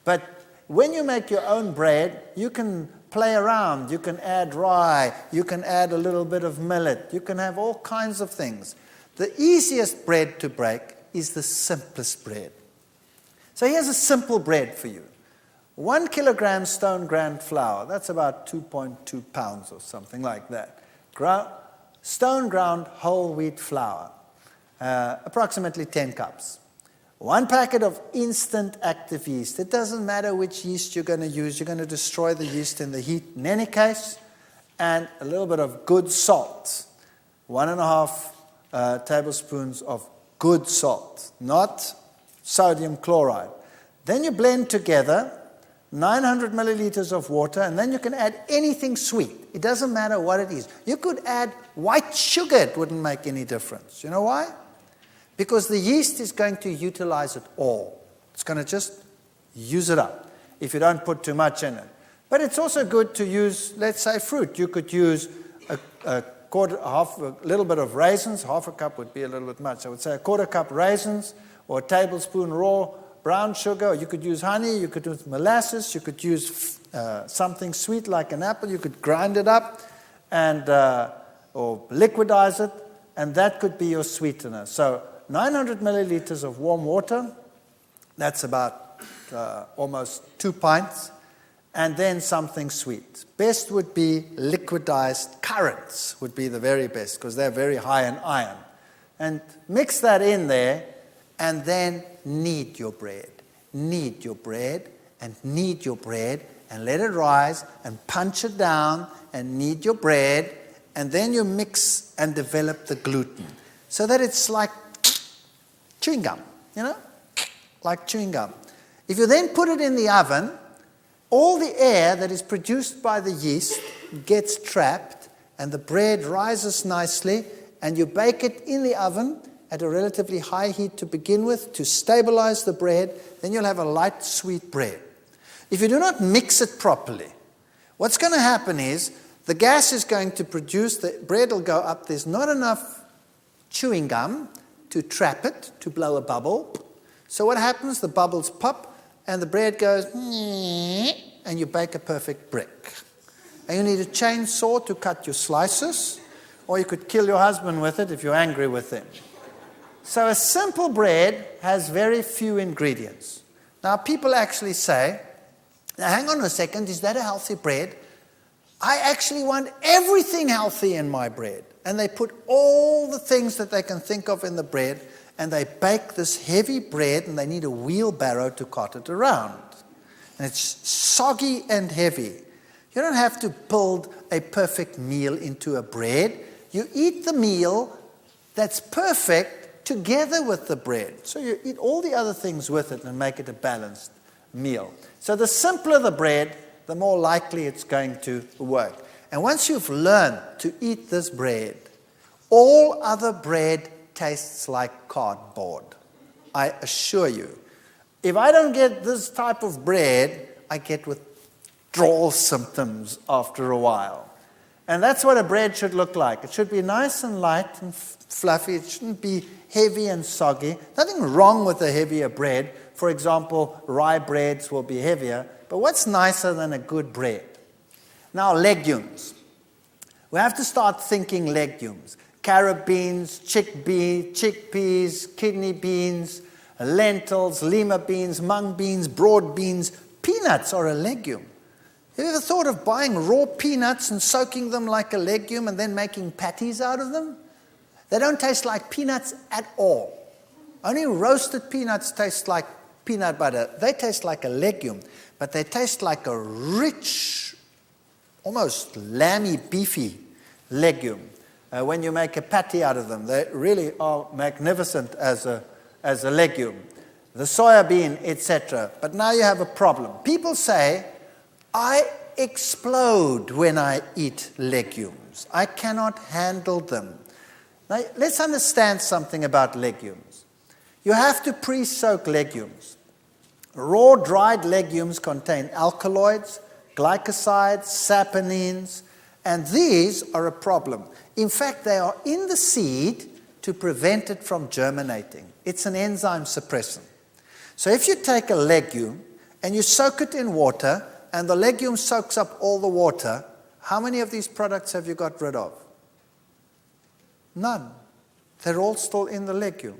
But when you make your own bread, you can play around. You can add rye. You can add a little bit of millet. You can have all kinds of things. The easiest bread to break is the simplest bread. So here's a simple bread for you. 1 kilogram stone ground flour, that's about 2.2 pounds or something like that. Stone ground whole wheat flour, approximately 10 cups. 1 packet of instant active yeast. It doesn't matter which yeast you're going to use. You're going to destroy the yeast in the heat in any case. And a little bit of good salt. 1.5 tablespoons of good salt, not sodium chloride. Then you blend together 900 milliliters of water, and then you can add anything sweet. It doesn't matter what it is. You could add white sugar. It wouldn't make any difference. You know why? Because the yeast is going to utilize it all. It's going to just use it up if you don't put too much in it. But it's also good to use, let's say, fruit. You could use a little bit of raisins. Half a cup would be a little bit much. I would say a quarter cup raisins or a tablespoon raw brown sugar. Or you could use honey. You could use molasses. You could use something sweet like an apple. You could grind it up and or liquidize it, and that could be your sweetener. So 900 milliliters of warm water, that's about almost 2 pints, and then something sweet. Best would be liquidized currants would be the very best because they're very high in iron. And mix that in there, and then knead your bread. Knead your bread, and knead your bread, and let it rise, and punch it down, and knead your bread, and then you mix and develop the gluten so that it's like chewing gum, like chewing gum. If you then put it in the oven, all the air that is produced by the yeast gets trapped and the bread rises nicely, and you bake it in the oven at a relatively high heat to begin with to stabilize the bread. Then you'll have a light, sweet bread. If you do not mix it properly, what's going to happen is the gas is going to produce, the bread will go up. There's not enough chewing gum to trap it, to blow a bubble. So what happens? The bubbles pop and the bread goes, and you bake a perfect brick. And you need a chainsaw to cut your slices, or you could kill your husband with it if you're angry with him. So a simple bread has very few ingredients. Now people actually say, now hang on a second, is that a healthy bread? I actually want everything healthy in my bread. And they put all the things that they can think of in the bread, and they bake this heavy bread, and they need a wheelbarrow to cart it around. And it's soggy and heavy. You don't have to build a perfect meal into a bread. You eat the meal that's perfect together with the bread. So you eat all the other things with it and make it a balanced meal. So the simpler the bread, the more likely it's going to work. And once you've learned to eat this bread, all other bread tastes like cardboard. I assure you. If I don't get this type of bread, I get withdrawal symptoms after a while. And that's what a bread should look like. It should be nice and light and fluffy. It shouldn't be heavy and soggy. Nothing wrong with a heavier bread. For example, rye breads will be heavier. But what's nicer than a good bread? Now, legumes. We have to start thinking legumes. Carrot beans, chickpeas, kidney beans, lentils, lima beans, mung beans, broad beans. Peanuts are a legume. Have you ever thought of buying raw peanuts and soaking them like a legume and then making patties out of them? They don't taste like peanuts at all. Only roasted peanuts taste like peanut butter. They taste like a legume, but they taste like a rich, almost lamby, beefy legume. When you make a patty out of them, they really are magnificent as a legume. The soya bean, etc. But now you have a problem. People say, I explode when I eat legumes. I cannot handle them. Now, let's understand something about legumes. You have to pre-soak legumes. Raw, dried legumes contain alkaloids, glycosides, saponins, and these are a problem. In fact, they are in the seed to prevent it from germinating. It's an enzyme suppressant. So if you take a legume and you soak it in water, and the legume soaks up all the water, how many of these products have you got rid of? None. They're all still in the legume.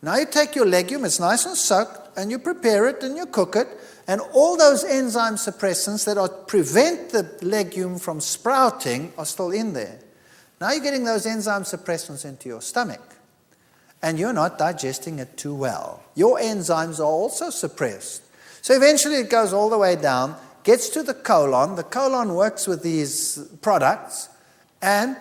Now you take your legume, it's nice and soaked, and you prepare it and you cook it, and all those enzyme suppressants that prevent the legume from sprouting are still in there. Now you're getting those enzyme suppressants into your stomach, and you're not digesting it too well. Your enzymes are also suppressed. So eventually it goes all the way down, gets to the colon. The colon works with these products and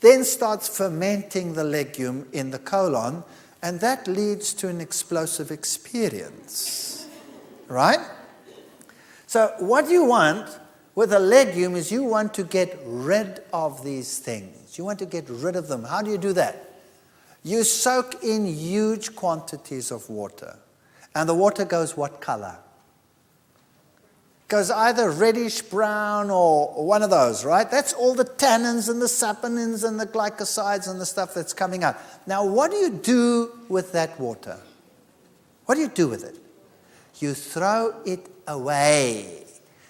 then starts fermenting the legume in the colon, and that leads to an explosive experience. Right? So what you want with a legume is you want to get rid of these things. You want to get rid of them. How do you do that? You soak in huge quantities of water. And the water goes what color? Goes either reddish brown or one of those, right? That's all the tannins and the saponins and the glycosides and the stuff that's coming out. Now, what do you do with that water? What do you do with it? You throw it away.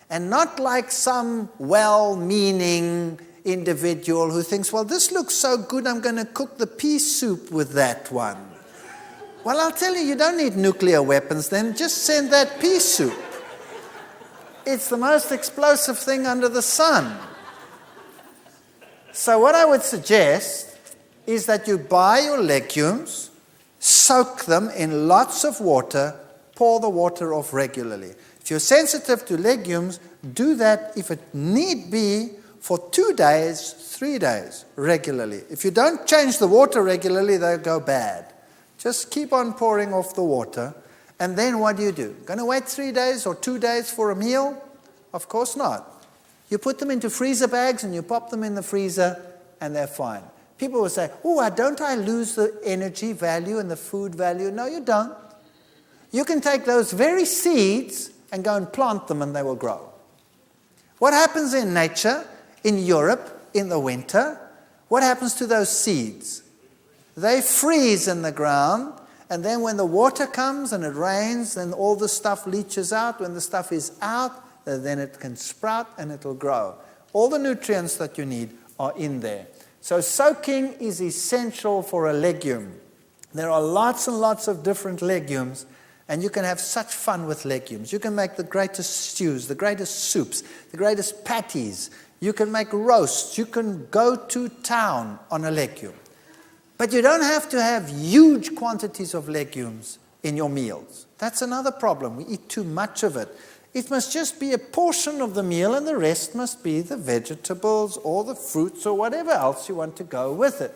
And not like some well-meaning individual who thinks, well, this looks so good, I'm going to cook the pea soup with that one. Well, I'll tell you, you don't need nuclear weapons then. Just send that pea soup. It's the most explosive thing under the sun. So what I would suggest is that you buy your legumes, soak them in lots of water, pour the water off regularly. If you're sensitive to legumes, do that if it need be for 2 days, 3 days regularly. If you don't change the water regularly, they'll go bad. Just keep on pouring off the water. And then what do? Going to wait 3 days or 2 days for a meal? Of course not. You put them into freezer bags and you pop them in the freezer and they're fine. People will say, don't I lose the energy value and the food value? No, you don't. You can take those very seeds and go and plant them and they will grow. What happens in nature, in Europe, in the winter? What happens to those seeds? They freeze in the ground, and then when the water comes and it rains, then all the stuff leaches out. When the stuff is out, then it can sprout and it will grow. All the nutrients that you need are in there. So soaking is essential for a legume. There are lots and lots of different legumes, and you can have such fun with legumes. You can make the greatest stews, the greatest soups, the greatest patties. You can make roasts. You can go to town on a legume. But you don't have to have huge quantities of legumes in your meals. That's another problem. We eat too much of it. It must just be a portion of the meal, and the rest must be the vegetables or the fruits or whatever else you want to go with it.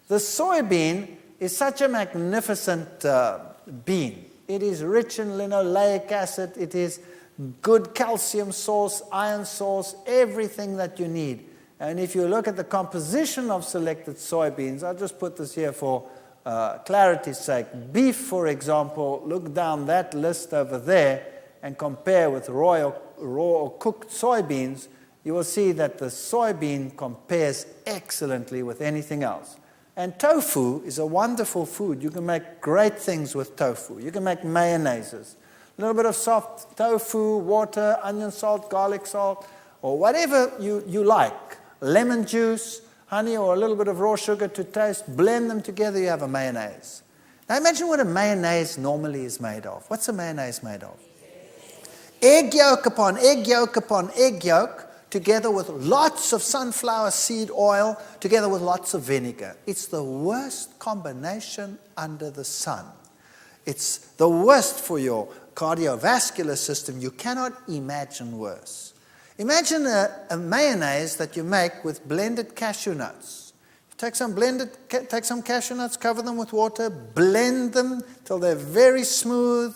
The soybean is such a magnificent bean. It is rich in linoleic acid. It is good calcium source, iron source, everything that you need. And if you look at the composition of selected soybeans, I'll just put this here for clarity's sake. Beef, for example, look down that list over there and compare with raw or cooked soybeans, you will see that the soybean compares excellently with anything else. And tofu is a wonderful food. You can make great things with tofu. You can make mayonnaises. A little bit of soft tofu, water, onion salt, garlic salt, or whatever you like. Lemon juice, honey, or a little bit of raw sugar to taste. Blend them together, you have a mayonnaise. Now imagine what a mayonnaise normally is made of. What's a mayonnaise made of? Egg yolk upon egg yolk upon egg yolk, together with lots of sunflower seed oil, together with lots of vinegar. It's the worst combination under the sun. It's the worst for your cardiovascular system. You cannot imagine worse. Imagine a mayonnaise that you make with blended cashew nuts. Take some cashew nuts, cover them with water, blend them till they're very smooth,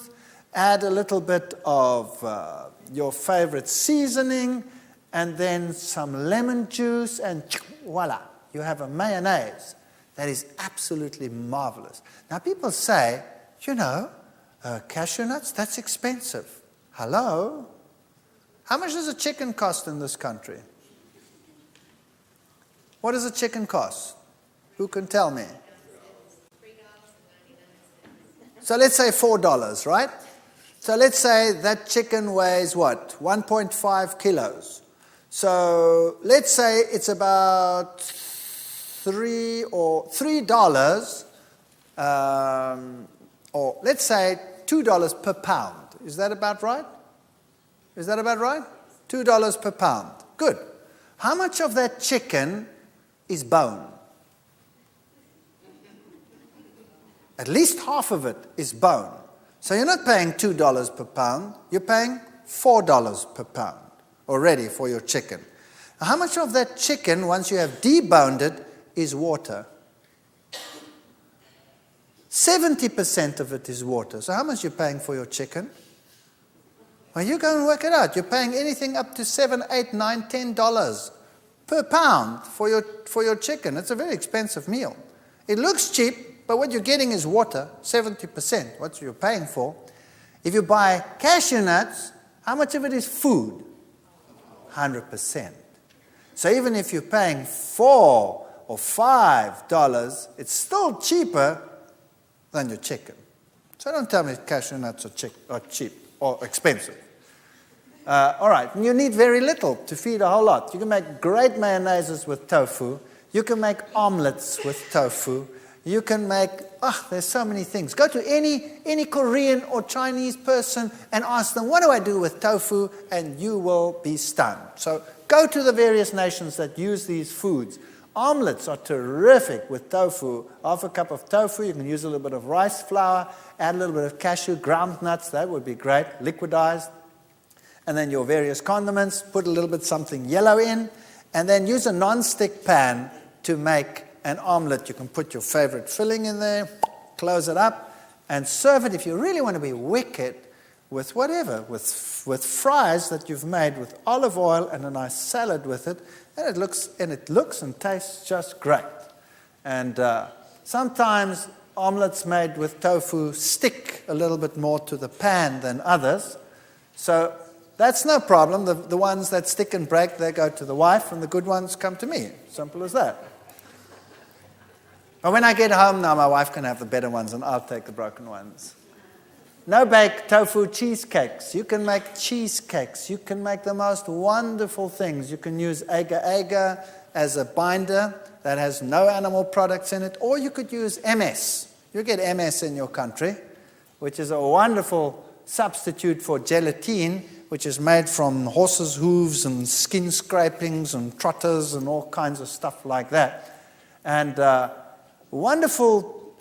add a little bit of your favorite seasoning, and then some lemon juice, and voila, you have a mayonnaise that is absolutely marvelous. Now people say, cashew nuts, that's expensive. Hello? How much does a chicken cost in this country? What does a chicken cost? Who can tell me? So let's say $4, right? So let's say that chicken weighs what? 1.5 kilos. So let's say it's about $3, or let's say $2 per pound. Is that about right? Is that about right? $2 per pound. Good. How much of that chicken is bone? At least half of it is bone. So you're not paying $2 per pound, you're paying $4 per pound already for your chicken. Now, how much of that chicken, once you have deboned it, is water? 70% of it is water. So how much are you paying for your chicken? Well, you go and work it out. You're paying anything up to $7, $8, $9, $10 per pound for your chicken. It's a very expensive meal. It looks cheap, but what you're getting is water, 70%, what you're paying for. If you buy cashew nuts, how much of it is food? 100%. So even if you're paying $4 or $5, it's still cheaper than your chicken. So don't tell me cashew nuts are cheap or expensive. All right, and you need very little to feed a whole lot. You can make great mayonnaises with tofu. You can make omelets with tofu. You can make, there's so many things. Go to any Korean or Chinese person and ask them, what do I do with tofu? And you will be stunned. So go to the various nations that use these foods. Omelets are terrific with tofu. Half a cup of tofu, you can use a little bit of rice flour, add a little bit of cashew, ground nuts, that would be great, liquidized. And then your various condiments, put a little bit something yellow in, and then use a non-stick pan to make an omelet. You can put your favorite filling in there, close it up, and serve it, if you really want to be wicked, with whatever, with fries that you've made with olive oil and a nice salad with it, and it looks and tastes just great. And sometimes omelets made with tofu stick a little bit more to the pan than others. So that's no problem. The ones that stick and break, they go to the wife, and the good ones come to me. Simple as that. But when I get home now, my wife can have the better ones, and I'll take the broken ones. No-bake tofu cheesecakes. You can make cheesecakes. You can make the most wonderful things. You can use agar-agar as a binder that has no animal products in it, or you could use MS. You get MS in your country, which is a wonderful substitute for gelatine, which is made from horses' hooves and skin scrapings and trotters and all kinds of stuff like that. And wonderful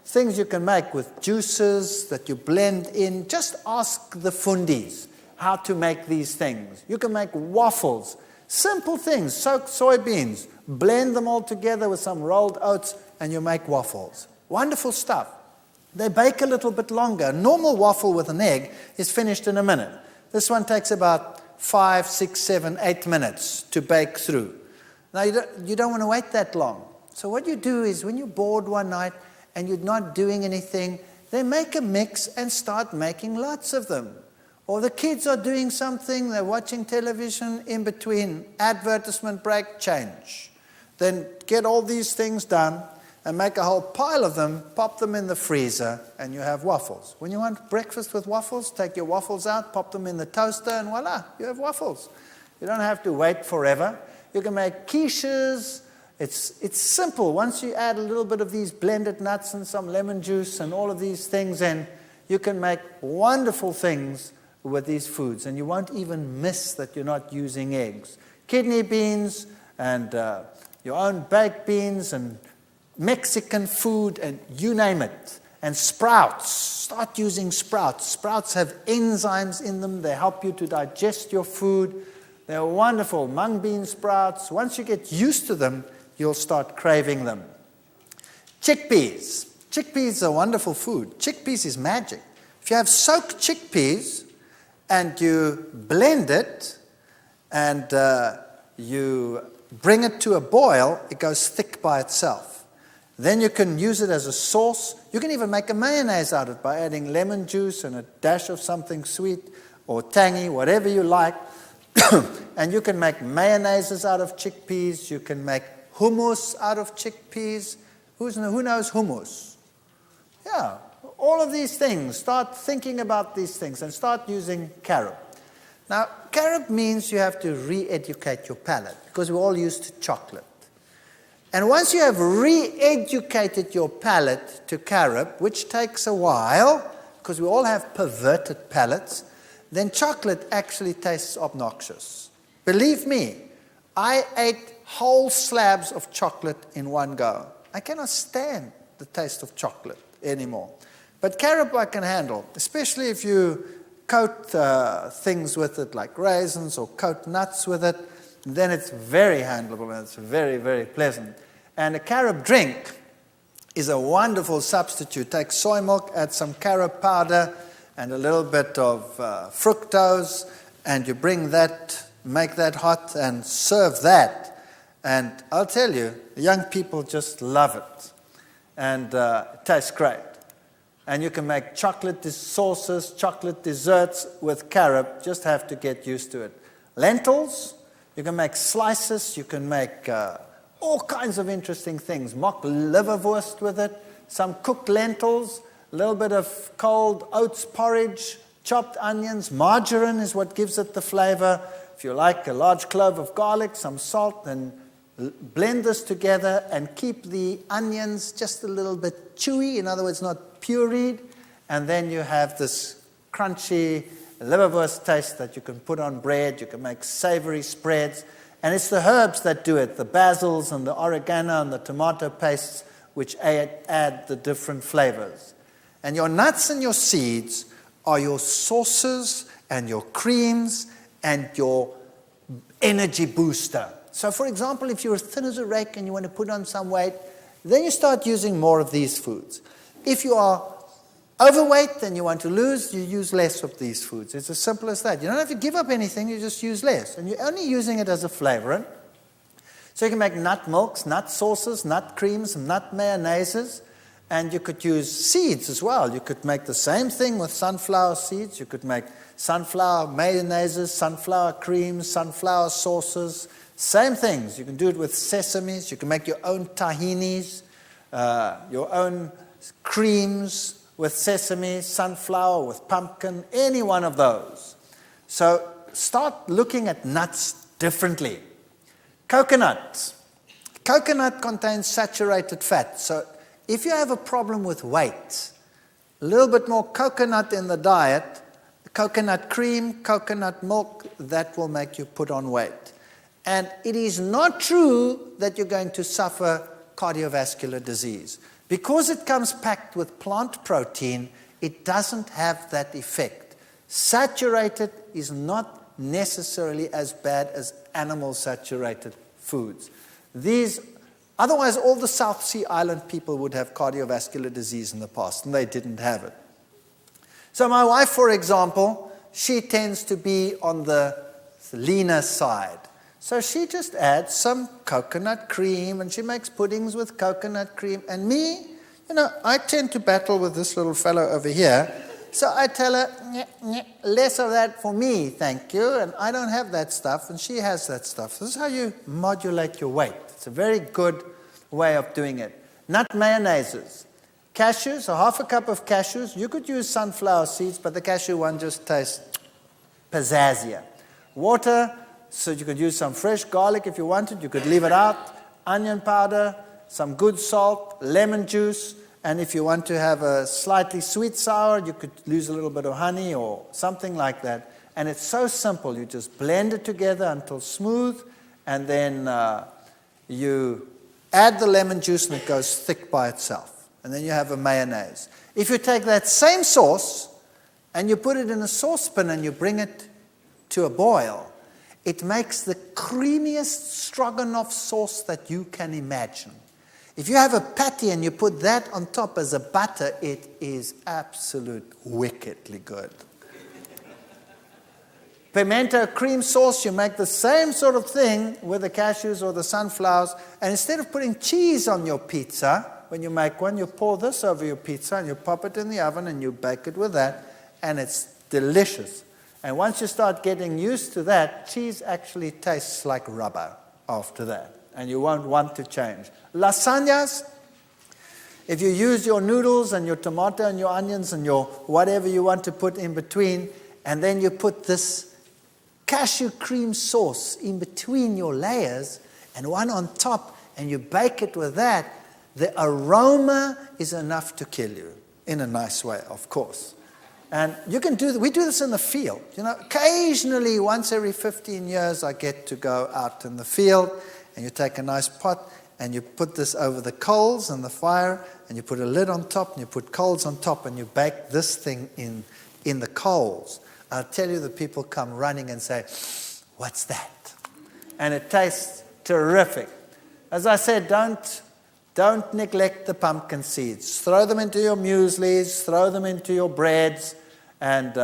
things you can make with juices that you blend in. Just ask the fundis how to make these things. You can make waffles. Simple things. Soak soybeans. Blend them all together with some rolled oats, and you make waffles. Wonderful stuff. They bake a little bit longer. A normal waffle with an egg is finished in a minute. This one takes about 5, 6, 7, 8 minutes to bake through. Now, you don't want to wait that long. So what you do is, when you're bored one night and you're not doing anything, then make a mix and start making lots of them. Or the kids are doing something, they're watching television, in between advertisement break, change. Then get all these things done and make a whole pile of them, pop them in the freezer, and you have waffles. When you want breakfast with waffles, take your waffles out, pop them in the toaster, and voila, you have waffles. You don't have to wait forever. You can make quiches. It's simple. Once you add a little bit of these blended nuts and some lemon juice and all of these things in, you can make wonderful things with these foods, and you won't even miss that you're not using eggs. Kidney beans and your own baked beans and Mexican food, and you name it. And sprouts. Start using sprouts. Sprouts have enzymes in them. They help you to digest your food. They're wonderful. Mung bean sprouts. Once you get used to them, you'll start craving them. Chickpeas. Chickpeas are wonderful food. Chickpeas is magic. If you have soaked chickpeas and you blend it and you bring it to a boil, it goes thick by itself. Then you can use it as a sauce. You can even make a mayonnaise out of it by adding lemon juice and a dash of something sweet or tangy, whatever you like. And you can make mayonnaises out of chickpeas. You can make hummus out of chickpeas. Who knows hummus? Yeah, all of these things. Start thinking about these things and start using carob. Now, carob means you have to re-educate your palate, because we're all used to chocolate. And once you have re-educated your palate to carob, which takes a while, because we all have perverted palates, then chocolate actually tastes obnoxious. Believe me, I ate whole slabs of chocolate in one go. I cannot stand the taste of chocolate anymore. But carob I can handle, especially if you coat things with it, like raisins, or coat nuts with it. Then it's very handleable and it's very, very pleasant. And a carob drink is a wonderful substitute. Take soy milk, add some carob powder and a little bit of fructose, and you make that hot and serve that. And I'll tell you, the young people just love it. And it tastes great. And you can make chocolate sauces, chocolate desserts with carob. Just have to get used to it. Lentils. You can make slices, you can make all kinds of interesting things. Mock liverwurst with it, some cooked lentils, a little bit of cold oats porridge, chopped onions. Margarine is what gives it the flavor. If you like, a large clove of garlic, some salt, and blend this together and keep the onions just a little bit chewy, in other words, not pureed. And then you have this crunchy liverwurst taste that you can put on bread. You can make savory spreads. And it's the herbs that do it, the basils and the oregano and the tomato pastes, which add the different flavors. And your nuts and your seeds are your sauces and your creams and your energy booster. So, for example, if you're as thin as a rake and you want to put on some weight, then you start using more of these foods. If you are overweight and you want to lose, you use less of these foods. It's as simple as that. You don't have to give up anything, you just use less. And you're only using it as a flavorant. So you can make nut milks, nut sauces, nut creams, nut mayonnaises. And you could use seeds as well. You could make the same thing with sunflower seeds. You could make sunflower mayonnaises, sunflower creams, sunflower sauces. Same things. You can do it with sesames. You can make your own tahinis, your own creams with sesame, sunflower, with pumpkin, any one of those. So start looking at nuts differently. Coconut. Coconut contains saturated fat. So if you have a problem with weight, a little bit more coconut in the diet, coconut cream, coconut milk, that will make you put on weight. And it is not true that you're going to suffer cardiovascular disease. Because it comes packed with plant protein, it doesn't have that effect. Saturated is not necessarily as bad as animal saturated foods. Otherwise, all the South Sea Island people would have cardiovascular disease in the past, and they didn't have it. So my wife, for example, she tends to be on the leaner side. So she just adds some coconut cream, and she makes puddings with coconut cream. And me, I tend to battle with this little fellow over here. So I tell her, less of that for me, thank you. And I don't have that stuff, and she has that stuff. This is how you modulate your weight. It's a very good way of doing it. Nut mayonnaises. Cashews, a half a cup of cashews. You could use sunflower seeds, but the cashew one just tastes pizzazier. Water, so you could use some fresh garlic if you wanted. You could leave it out. Onion powder, some good salt, lemon juice. And if you want to have a slightly sweet sour, you could use a little bit of honey or something like that. And it's so simple. You just blend it together until smooth, and then you add the lemon juice and it goes thick by itself. And then you have a mayonnaise. If you take that same sauce and you put it in a saucepan and you bring it to a boil, it makes the creamiest stroganoff sauce that you can imagine. If you have a patty and you put that on top as a butter, it is absolute wickedly good. Pimento cream sauce, you make the same sort of thing with the cashews or the sunflowers, and instead of putting cheese on your pizza, when you make one, you pour this over your pizza and you pop it in the oven and you bake it with that, and it's delicious. And once you start getting used to that, cheese actually tastes like rubber after that, and you won't want to change. Lasagnas, if you use your noodles and your tomato and your onions and your whatever you want to put in between, and then you put this cashew cream sauce in between your layers and one on top, and you bake it with that, the aroma is enough to kill you, in a nice way, of course. And you can we do this in the field. Occasionally, once every 15 years, I get to go out in the field, and you take a nice pot, and you put this over the coals and the fire, and you put a lid on top, and you put coals on top, and you bake this thing in the coals. I'll tell you, the people come running and say, "What's that?" And it tastes terrific. As I said, don't neglect the pumpkin seeds. Throw them into your mueslis, throw them into your breads, and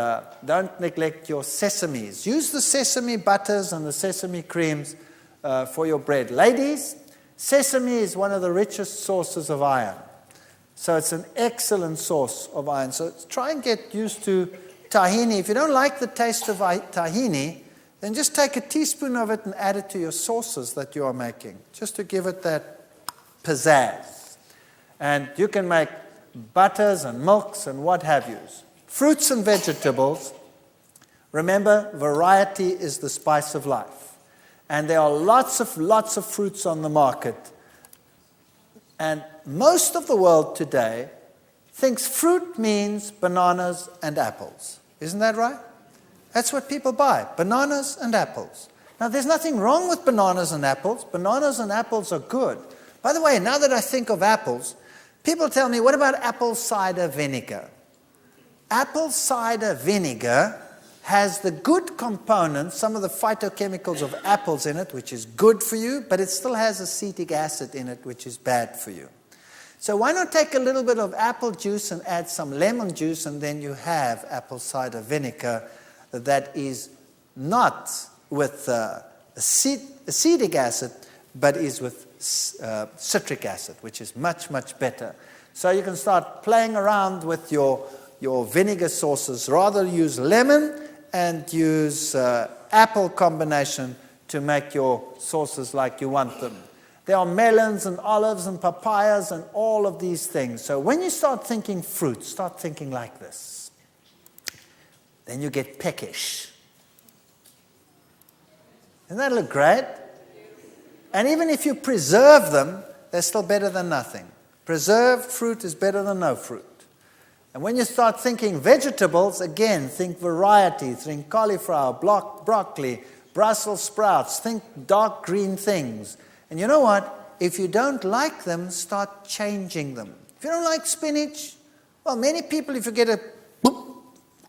don't neglect your sesames. Use the sesame butters and the sesame creams for your bread. Ladies, sesame is one of the richest sources of iron. So it's an excellent source of iron. So try and get used to tahini. If you don't like the taste of tahini, then just take a teaspoon of it and add it to your sauces that you are making, just to give it that pizzazz. And you can make butters and milks and what have yous. Fruits and vegetables. Remember, variety is the spice of life. And there are lots of fruits on the market. And most of the world today thinks fruit means bananas and apples. Isn't that right? That's what people buy, bananas and apples. Now, there's nothing wrong with bananas and apples. Bananas and apples are good. By the way, now that I think of apples, people tell me, what about apple cider vinegar? Apple cider vinegar has the good components, some of the phytochemicals of apples in it, which is good for you, but it still has acetic acid in it, which is bad for you. So why not take a little bit of apple juice and add some lemon juice, and then you have apple cider vinegar that is not with acetic acid, but is with citric acid, which is much, much better. So you can start playing around with your vinegar sauces. Rather use lemon and use apple combination to make your sauces like you want them. There are melons and olives and papayas and all of these things. So when you start thinking fruit, start thinking like this. Then you get peckish. Doesn't that look great? And even if you preserve them, they're still better than nothing. Preserved fruit is better than no fruit. And when you start thinking vegetables, again, think variety. Think cauliflower, broccoli, Brussels sprouts. Think dark green things. And you know what? If you don't like them, start changing them. If you don't like spinach, well, many people, if you get a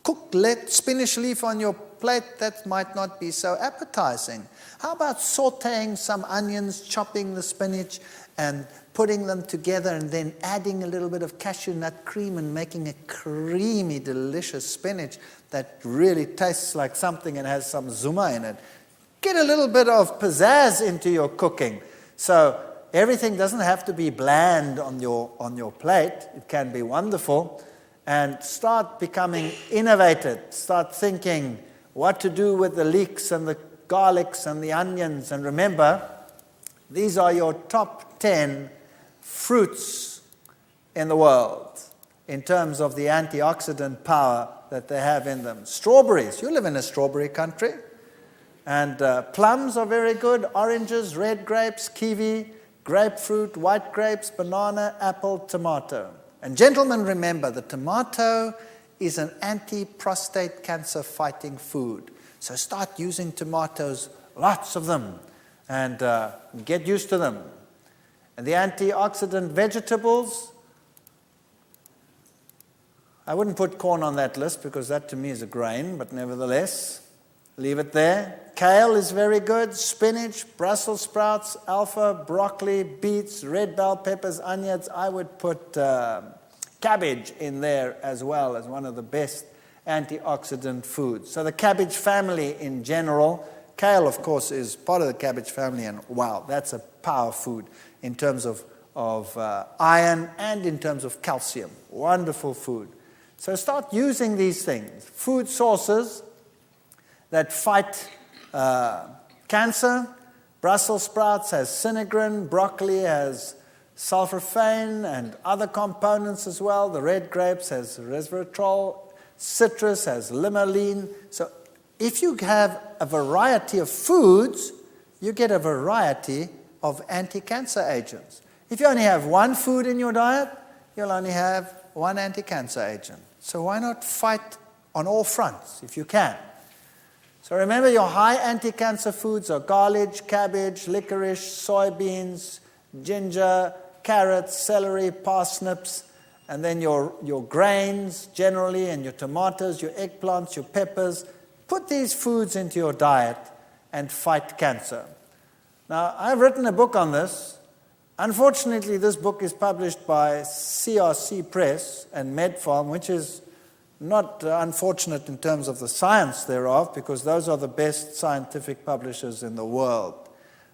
cooked spinach leaf on your plate, that might not be so appetizing. How about sauteing some onions, chopping the spinach, and putting them together, and then adding a little bit of cashew nut cream and making a creamy, delicious spinach that really tastes like something and has some zuma in it. Get a little bit of pizzazz into your cooking. So everything doesn't have to be bland on your plate. It can be wonderful. And start becoming innovative. Start thinking what to do with the leeks and the garlics and the onions. And remember, these are your top 10 fruits in the world in terms of the antioxidant power that they have in them. Strawberries. You live in a strawberry country. And plums are very good. Oranges, red grapes, kiwi, grapefruit, white grapes, banana, apple, tomato. And gentlemen, remember, the tomato is an anti-prostate cancer fighting food. So start using tomatoes, lots of them, and get used to them. And the antioxidant vegetables, I wouldn't put corn on that list because that to me is a grain, but nevertheless, leave it there. Kale is very good. Spinach, Brussels sprouts, alpha, broccoli, beets, red bell peppers, onions. I would put cabbage in there as well as one of the best antioxidant foods. So the cabbage family in general, kale of course is part of the cabbage family, and wow, that's a power food in terms of iron and in terms of calcium. Wonderful food. So start using these things. Food sources that fight cancer. Brussels sprouts has sinigrin, broccoli has sulforaphane and other components as well. The red grapes has resveratrol, citrus has limonene. So if you have a variety of foods, you get a variety of anti-cancer agents. If you only have one food in your diet, you'll only have one anti-cancer agent. So why not fight on all fronts if you can? So remember, your high anti-cancer foods are garlic, cabbage, licorice, soybeans, ginger, carrots, celery, parsnips, and then your grains generally, and your tomatoes, your eggplants, your peppers. Put these foods into your diet and fight cancer. Now, I've written a book on this. Unfortunately, this book is published by CRC Press and MedFarm, which is not unfortunate in terms of the science thereof, because those are the best scientific publishers in the world.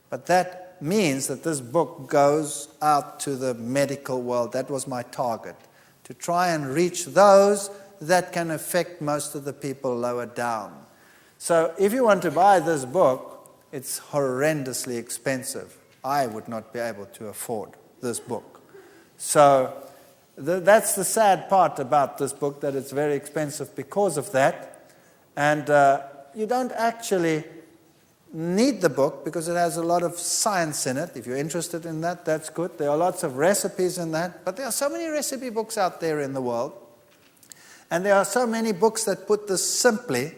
But that means that this book goes out to the medical world. That was my target, to try and reach those that can affect most of the people lower down. So if you want to buy this book, it's horrendously expensive. I would not be able to afford this book. So that's the sad part about this book, that it's very expensive because of that. And you don't actually need the book because it has a lot of science in it. If you're interested in that, that's good. There are lots of recipes in that. But there are so many recipe books out there in the world. And there are so many books that put this simply.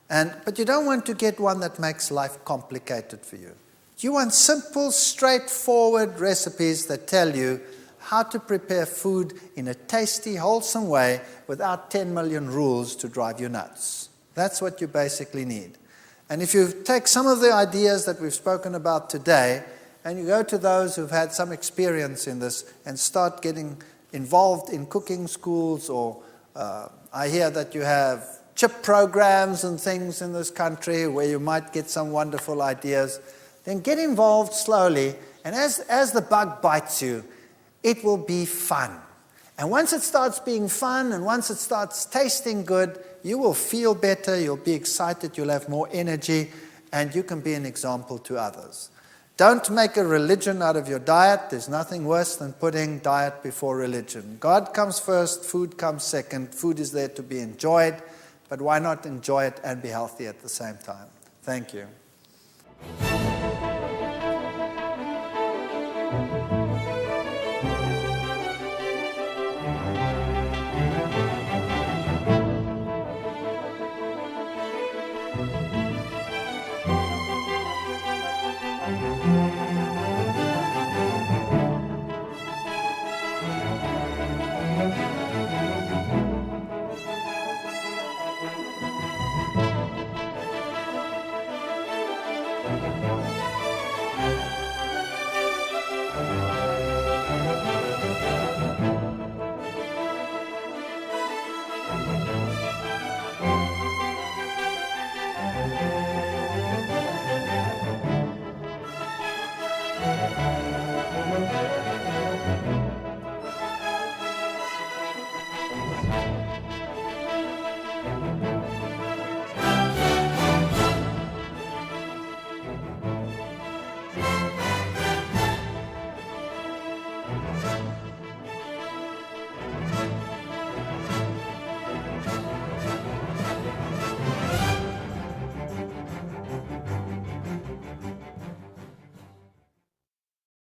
But you don't want to get one that makes life complicated for you. You want simple, straightforward recipes that tell you how to prepare food in a tasty, wholesome way without 10 million rules to drive you nuts. That's what you basically need. And if you take some of the ideas that we've spoken about today and you go to those who've had some experience in this and start getting involved in cooking schools, or I hear that you have chip programs and things in this country where you might get some wonderful ideas. Then get involved slowly, and as the bug bites you, it will be fun. And once it starts being fun, and once it starts tasting good, you will feel better, you'll be excited, you'll have more energy, and you can be an example to others. Don't make a religion out of your diet. There's nothing worse than putting diet before religion. God comes first, food comes second. Food is there to be enjoyed, but why not enjoy it and be healthy at the same time? Thank you.